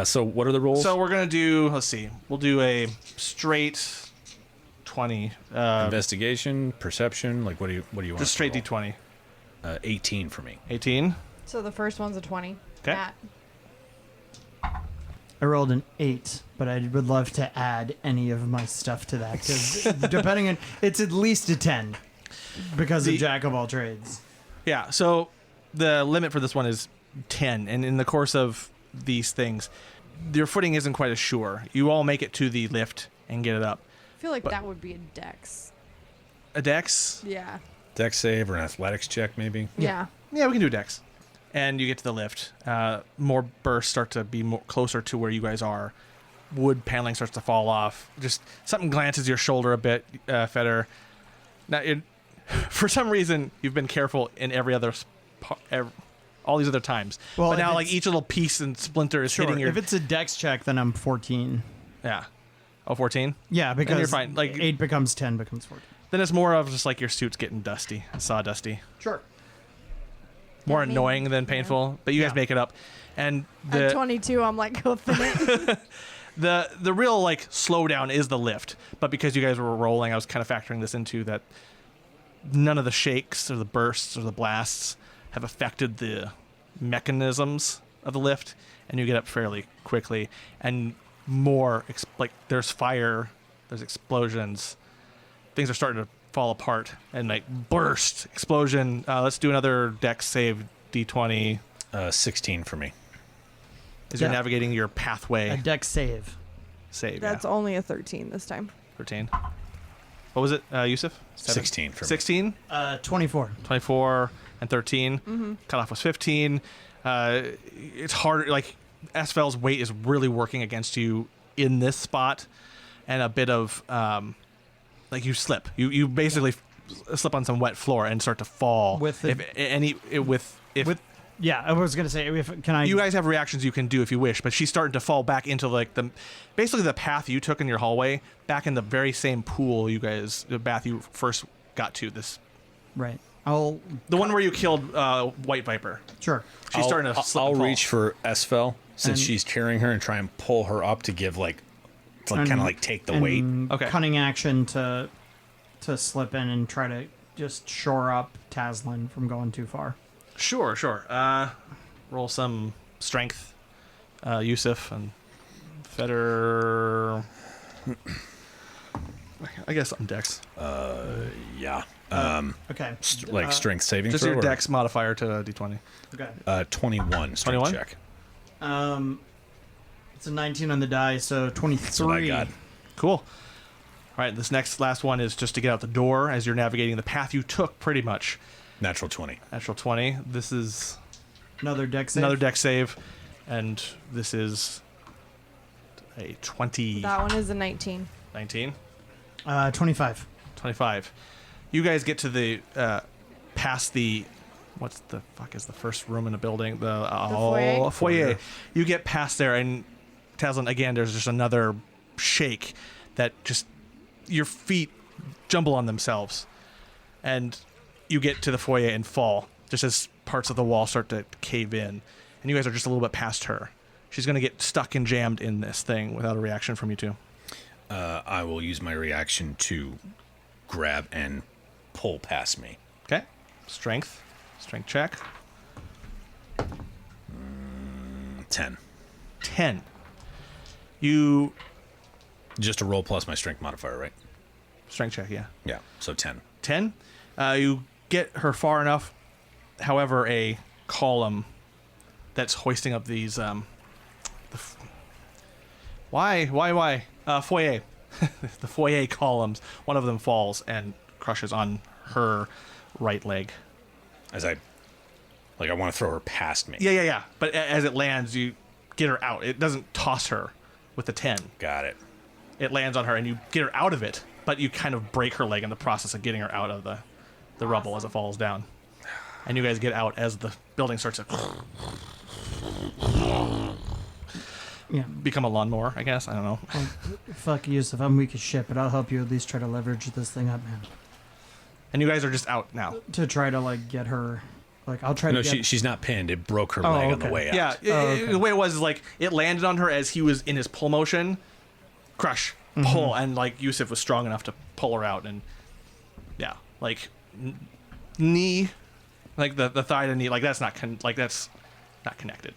Speaker 3: So what are the rolls?
Speaker 4: So we're gonna do. Let's see. We'll do a straight 20.
Speaker 3: Investigation, perception. Like what do you want?
Speaker 4: Just straight D20.
Speaker 3: 18 for me.
Speaker 4: 18.
Speaker 5: So the first one's a 20.
Speaker 4: Okay.
Speaker 5: Matt.
Speaker 2: I rolled an 8, but I would love to add any of my stuff to that because depending on, it's at least a 10 because of Jack of all trades.
Speaker 4: Yeah. So the limit for this one is 10, and in the course of these things, your footing isn't quite as sure. You all make it to the lift and get it up.
Speaker 5: I feel like that would be a dex.
Speaker 4: A dex.
Speaker 5: Yeah.
Speaker 3: Dex save or an athletics check, maybe?
Speaker 6: Yeah.
Speaker 4: Yeah, we can do Dex. And you get to the lift. More bursts start to be more closer to where you guys are. Wood paneling starts to fall off. Just something glances your shoulder a bit, Feder. Now, for some reason, you've been careful in all these other times.
Speaker 2: Well,
Speaker 4: but now,
Speaker 2: if
Speaker 4: like,
Speaker 2: it's-
Speaker 4: each little piece and splinter is
Speaker 2: Sure.
Speaker 4: hitting your...
Speaker 2: If it's a dex check, then I'm 14.
Speaker 4: Yeah. Oh, 14?
Speaker 2: Yeah, because
Speaker 4: you're fine. Like,
Speaker 2: 8 becomes 10 becomes 14.
Speaker 4: then it's more of just like your suit's getting dusty, sawdusty.
Speaker 2: Sure.
Speaker 4: More
Speaker 6: I mean,
Speaker 4: annoying than painful, but you guys
Speaker 2: Yeah.
Speaker 4: make it up. And
Speaker 6: At 22, I'm like, go it.
Speaker 4: the real like slowdown is the lift, but because you guys were rolling, I was kind of factoring this into that. None of the shakes or the bursts or the blasts have affected the mechanisms of the lift, and you get up fairly quickly. And more like there's fire, there's explosions, things are starting to fall apart and like burst, explosion. Let's do another dex save, D20.
Speaker 3: 16 for me.
Speaker 4: As you're
Speaker 2: Yeah.
Speaker 4: navigating your pathway.
Speaker 2: A dex save.
Speaker 4: Save.
Speaker 6: That's
Speaker 4: yeah.
Speaker 6: only a 13 this time.
Speaker 4: 13. What was it, Yusuf?
Speaker 3: 16 for me.
Speaker 4: 16,
Speaker 2: 24.
Speaker 4: 24, and 13. Cutoff was 15. It's hard. Like, Asfel's weight is really working against you in this spot, and a bit of like you slip. You basically slip on some wet floor and start to fall.
Speaker 2: With the-
Speaker 4: if
Speaker 2: Yeah, I was gonna say, can I?
Speaker 4: you guys have reactions you can do if you wish, but she's starting to fall back into like basically the path you took in your hallway, back in the very same pool the bath you first got to.
Speaker 2: Right.
Speaker 4: The one where you killed White Viper.
Speaker 2: Sure.
Speaker 4: She's starting to slip
Speaker 3: I'll
Speaker 4: and fall.
Speaker 3: reach for Esfel since
Speaker 2: And-
Speaker 3: she's carrying her and try and pull her up to give like
Speaker 2: And-
Speaker 3: kind of like take the weight.
Speaker 4: Okay.
Speaker 2: Cunning action to slip in and try to just shore up Taslinn from going too far.
Speaker 4: Sure. Roll some strength, Yusuf and Feder. I guess I'm Dex.
Speaker 3: Yeah.
Speaker 2: Okay.
Speaker 3: Strength saving
Speaker 4: Just
Speaker 3: throw.
Speaker 4: your
Speaker 3: or-
Speaker 4: Dex modifier to D20.
Speaker 2: Okay.
Speaker 3: 21 strength
Speaker 4: 21?
Speaker 3: check.
Speaker 2: It's a 19 on the die, so 23.
Speaker 3: That's what I got.
Speaker 4: Cool. All right, this last one is just to get out the door as you're navigating the path you took, pretty much.
Speaker 3: Natural 20.
Speaker 4: Natural 20. This is
Speaker 2: Another dex save.
Speaker 4: another deck save, and this is a 20.
Speaker 6: That one is a 19.
Speaker 4: 19.
Speaker 2: 25.
Speaker 4: 25. You guys get to the past the what's the fuck is the first room in the building? The
Speaker 6: foyer?
Speaker 4: foyer. You get past there, and Taslinn, again, there's just another shake that just your feet jumble on themselves, and you get to the foyer and fall just as parts of the wall start to cave in, and you guys are just a little bit past her. She's gonna get stuck and jammed in this thing without a reaction from you two.
Speaker 3: I will use my reaction to grab and pull past me.
Speaker 4: Okay, strength check.
Speaker 3: 10.
Speaker 4: 10. You
Speaker 3: Just a roll plus my strength modifier, right?
Speaker 4: strength check, yeah.
Speaker 3: Yeah. So 10.
Speaker 4: 10. You get her far enough. However, a column that's hoisting up these why foyer the foyer columns, one of them falls and crushes on her right leg.
Speaker 3: As I want to throw her past me.
Speaker 4: Yeah. But as it lands, you get her out. It doesn't toss her with the 10.
Speaker 3: Got it.
Speaker 4: It lands on her and you get her out of it, but you kind of break her leg in the process of getting her out of the rubble as it falls down. And you guys get out as the building starts to
Speaker 2: Yeah.
Speaker 4: become a lawnmower, I guess. I don't know.
Speaker 2: Fuck Yusuf, I'm weak as shit, but I'll help you at least try to leverage this thing up, man.
Speaker 4: And you guys are just out now.
Speaker 2: To try to, like, get her... Like, I'll try
Speaker 3: No,
Speaker 2: to get...
Speaker 3: she's not pinned. It broke her leg on the
Speaker 2: okay.
Speaker 3: way out.
Speaker 4: Yeah,
Speaker 2: okay.
Speaker 4: the way it was is like it landed on her as he was in his pull motion, crush, pull, and like Yusuf was strong enough to pull her out, and yeah, like knee, like the thigh to knee, like that's not connected.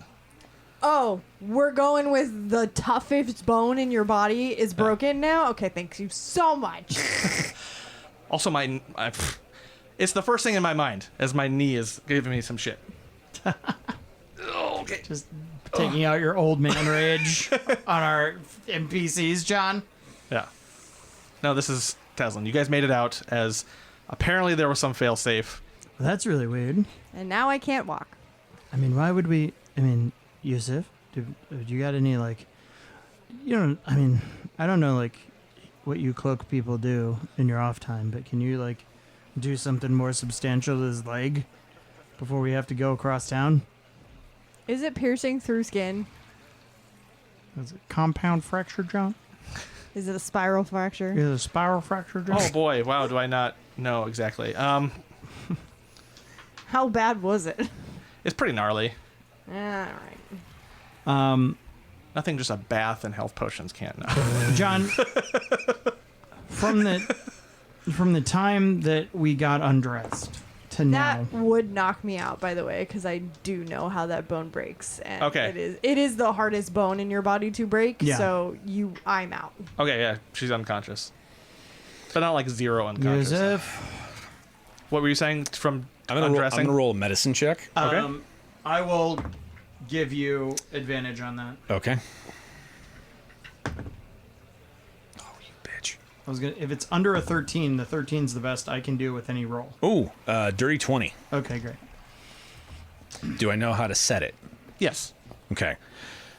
Speaker 6: Oh, we're going with the toughest bone in your body is broken now? Okay, thank you so much.
Speaker 4: Also, it's the first thing in my mind as my knee is giving me some shit. Okay.
Speaker 2: Just taking out your old man rage on our NPCs, John.
Speaker 4: Yeah. No, this is Taslinn. You guys made it out as Apparently there was some failsafe.
Speaker 2: That's really weird.
Speaker 6: And now I can't walk.
Speaker 2: I mean, why would we? I mean, Yusuf, do you got any like? You know, I mean, I don't know like what you cloak people do in your off time, but can you like do something more substantial to his leg before we have to go across town?
Speaker 6: Is it piercing through skin?
Speaker 2: Is it compound fracture, John?
Speaker 6: Is it a spiral fracture?
Speaker 2: Is it a spiral fracture, John?
Speaker 4: Oh boy, wow, do I not know exactly.
Speaker 6: How bad was it?
Speaker 4: It's pretty gnarly.
Speaker 6: All right.
Speaker 4: Nothing just a bath and health potions can't know.
Speaker 2: John, from the time that we got undressed to now,
Speaker 6: That would knock me out, by the way, because I do know how that bone breaks, and
Speaker 4: Okay.
Speaker 6: it is the hardest bone in your body to break.
Speaker 2: Yeah.
Speaker 6: So I'm out.
Speaker 4: Okay, yeah, she's unconscious. But not like zero unconscious.
Speaker 2: Yusuf,
Speaker 4: What were you saying from
Speaker 3: I'm gonna
Speaker 4: undressing?
Speaker 3: roll a medicine check.
Speaker 4: Okay.
Speaker 2: I will give you advantage on that.
Speaker 3: Okay. Oh, you bitch.
Speaker 2: I was gonna, if it's under a 13, the 13's the best I can do with any roll.
Speaker 3: Ooh, dirty 20.
Speaker 2: Okay, great.
Speaker 3: Do I know how to set it?
Speaker 4: Yes.
Speaker 3: Okay.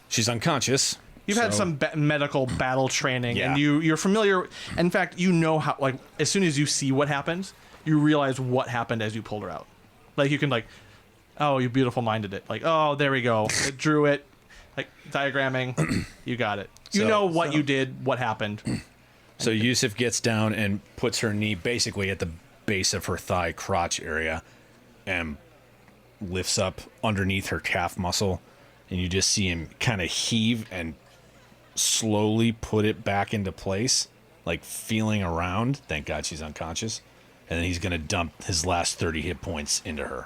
Speaker 3: She's unconscious.
Speaker 4: You've had
Speaker 3: so-
Speaker 4: some medical battle training,
Speaker 3: Yeah.
Speaker 4: and you're familiar. In fact, you know how. Like as soon as you see what happens, you realize what happened as you pulled her out. Like you can like, oh, you beautiful minded it. Like, oh, there we go. It drew it. Like diagramming, you got it. You
Speaker 3: So-
Speaker 4: know what you did, what happened.
Speaker 3: So Yusuf gets down and puts her knee basically at the base of her thigh crotch area and lifts up underneath her calf muscle, and you just see him kind of heave and slowly put it back into place, like feeling around. Thank God she's unconscious. And then he's going to dump his last 30 hit points into her,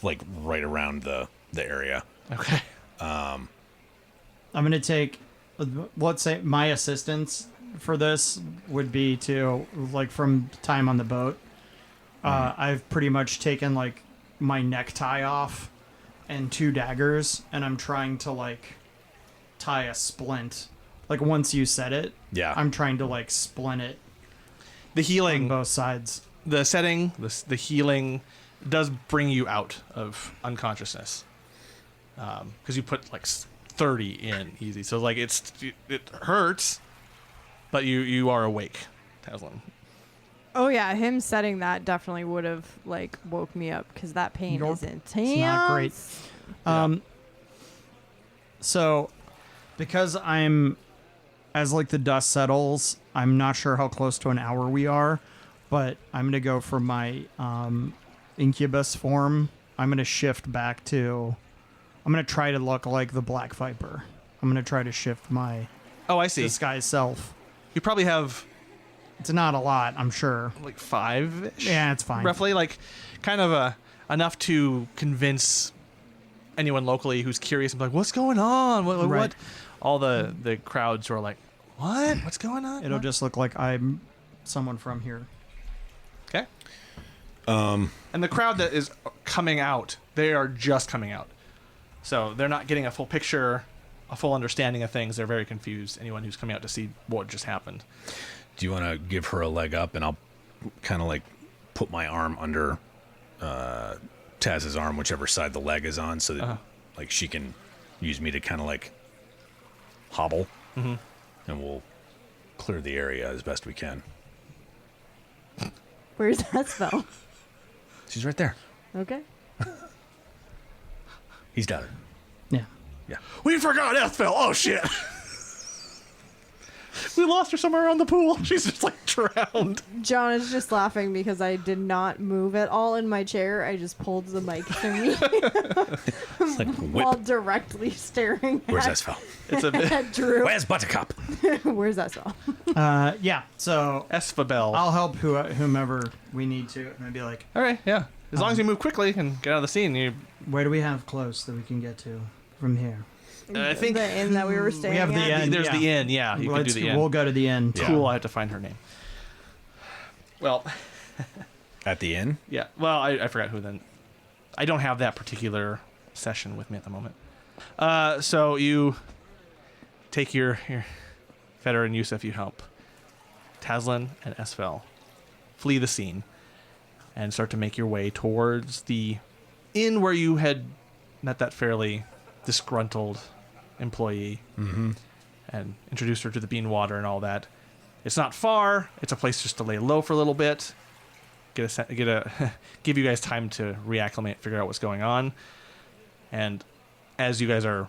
Speaker 3: like right around the area.
Speaker 4: Okay.
Speaker 2: I'm going to take, let's say my assistance for this would be to, like, from time on the boat, I've pretty much taken, like, my necktie off and 2 daggers, and I'm trying to, like, tie a splint. Like, once you said it,
Speaker 3: Yeah.
Speaker 2: I'm trying to, like, splint it
Speaker 4: The
Speaker 2: on
Speaker 4: healing,
Speaker 2: both sides.
Speaker 4: the setting, the healing does bring you out of unconsciousness. Because you put like 30 in easy. So like it hurts, but you are awake, Taslinn.
Speaker 6: Oh yeah, him setting that definitely would have like woke me up because that pain
Speaker 2: Nope.
Speaker 6: is intense.
Speaker 2: It's not great. So, because as like the dust settles, I'm not sure how close to an hour we are, but I'm gonna go for my incubus form. I'm gonna shift back to. I'm gonna try to look like the Black Viper. I'm gonna try to shift my
Speaker 4: Oh, I see.
Speaker 2: disguise self.
Speaker 4: You probably have
Speaker 2: It's not a lot, I'm sure.
Speaker 4: like 5.
Speaker 2: Yeah, it's fine.
Speaker 4: Roughly, like kind of enough to convince anyone locally who's curious and be like, "What's going on? What?"
Speaker 2: Right.
Speaker 4: All the crowds who are like, "What? What's going on?"
Speaker 2: It'll
Speaker 4: What?"
Speaker 2: just look like I'm someone from here.
Speaker 4: Okay. And the crowd that is coming out, they are just coming out. So they're not getting a full picture, a full understanding of things. They're very confused, anyone who's coming out to see what just happened.
Speaker 3: Do you want to give her a leg up, and I'll kind of like put my arm under Taz's arm, whichever side the leg is on, so that like she can use me to kind of like hobble, and we'll clear the area as best we can.
Speaker 6: Where's that spell?
Speaker 3: She's right there.
Speaker 6: Okay.
Speaker 3: He's got her.
Speaker 2: Yeah.
Speaker 3: Yeah.
Speaker 4: We forgot Ethel. Oh, shit. We lost her somewhere around the pool. She's just like drowned.
Speaker 6: John is just laughing because I did not move at all in my chair. I just pulled the mic to me
Speaker 3: It's like
Speaker 6: while
Speaker 3: whip.
Speaker 6: directly staring
Speaker 3: Where's
Speaker 6: at,
Speaker 3: that spell?
Speaker 4: It's a bit
Speaker 6: at Drew.
Speaker 3: Where's Buttercup?
Speaker 6: Where's that spell?
Speaker 2: Yeah. So
Speaker 4: Esphobel.
Speaker 2: I'll help whomever we need to. And I'd be like,
Speaker 4: All right, yeah. As long as you move quickly and get out of the scene, you.
Speaker 2: where do we have close that we can get to from here?
Speaker 4: I think
Speaker 6: the inn that we were staying
Speaker 2: have the
Speaker 6: at.
Speaker 2: inn.
Speaker 4: there's
Speaker 2: yeah.
Speaker 4: the inn. Yeah, you can do the inn.
Speaker 2: We'll go to the end.
Speaker 3: Yeah.
Speaker 4: Cool. I have to find her name. Well,
Speaker 3: At the inn?
Speaker 4: yeah. Well, I forgot who then. I don't have that particular session with me at the moment. So you take your Feder and Yusuf, you help Taslinn and Esfel flee the scene. and start to make your way towards the inn where you had met that fairly disgruntled employee and introduced her to the bean water and all that. It's not far. It's a place just to lay low for a little bit. Give you guys time to reacclimate, figure out what's going on. And as you guys are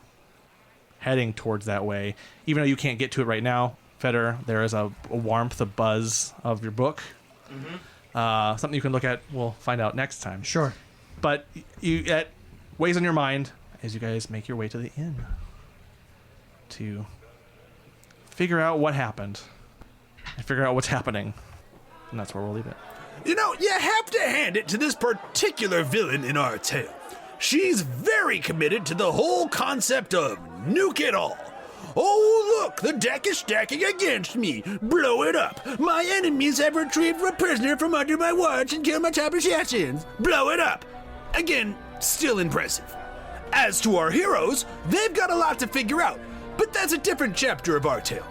Speaker 4: heading towards that way, even though you can't get to it right now, Feder, there is a warmth, a buzz of your book. Something you can look at. We'll find out next time.
Speaker 2: Sure.
Speaker 4: But it weighs on your mind as you guys make your way to the inn to figure out what happened and figure out what's happening. And that's where we'll leave it.
Speaker 1: You know, you have to hand it to this particular villain in our tale. She's very committed to the whole concept of nuke it all. Oh, look, the deck is stacking against me. Blow it up. My enemies have retrieved a prisoner from under my watch and killed my top assassins. Blow it up. Again, still impressive. As to our heroes, they've got a lot to figure out, but that's a different chapter of our tale.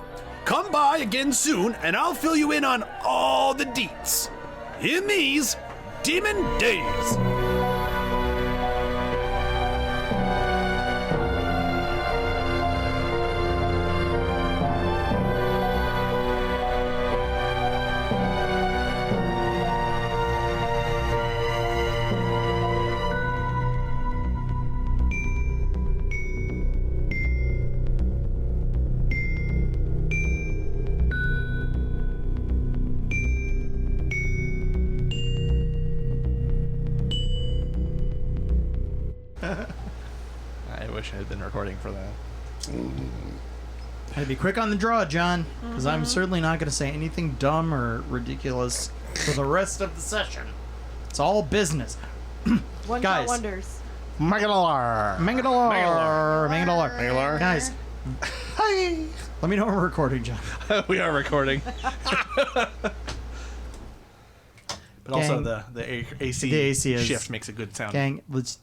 Speaker 1: Come by again soon, and I'll fill you in on all the deets. In these Demon Days.
Speaker 4: I wish I had been recording for that.
Speaker 2: Had to be quick on the draw, John, because I'm certainly not going to say anything dumb or ridiculous for the rest of the session. It's all business.
Speaker 6: One
Speaker 2: Guys.
Speaker 6: shot wonders.
Speaker 4: Mangalar.
Speaker 2: Guys,
Speaker 4: Hi.
Speaker 2: let me know when we're recording, John.
Speaker 4: We are recording. But also
Speaker 2: Gang.
Speaker 4: the AC,
Speaker 2: The AC is-
Speaker 4: shift makes a good sound.
Speaker 2: Gang, let's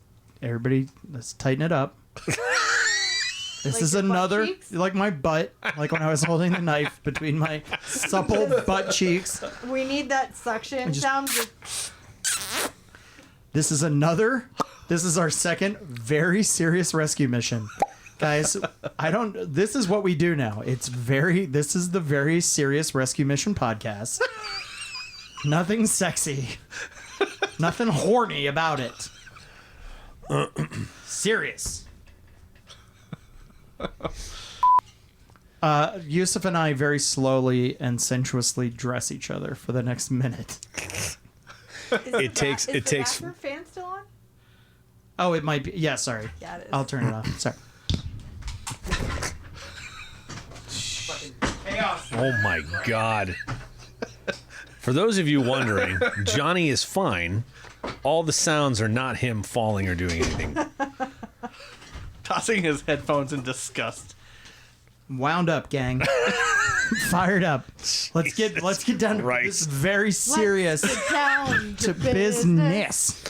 Speaker 2: tighten it up. This
Speaker 6: Like
Speaker 2: is
Speaker 6: your butt
Speaker 2: another,
Speaker 6: cheeks?
Speaker 2: like my butt, like when I was holding the knife between my supple butt cheeks.
Speaker 6: We need that suction
Speaker 2: just-
Speaker 6: sound.
Speaker 2: This is our second very serious rescue mission. Guys, this is what we do now. This is the very serious rescue mission podcast. Nothing sexy. Nothing horny about it. Serious. Yusuf and I very slowly and sensuously dress each other for the next minute.
Speaker 3: It takes.
Speaker 6: Is the bathroom fan still on?
Speaker 2: Oh, it might be. Yeah, sorry.
Speaker 6: Yeah, it is.
Speaker 2: I'll turn it off. Sorry.
Speaker 3: Oh my God. For those of you wondering, Johnny is fine. All the sounds are not him falling or doing anything.
Speaker 4: Tossing his headphones in disgust.
Speaker 2: Wound up, gang. Fired up. Let's get down to this very serious
Speaker 6: Let's sit down
Speaker 2: to business.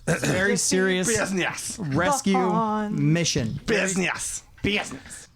Speaker 2: It's a very serious
Speaker 4: Business.
Speaker 2: rescue
Speaker 6: on.
Speaker 2: mission.
Speaker 4: Business.
Speaker 2: Business.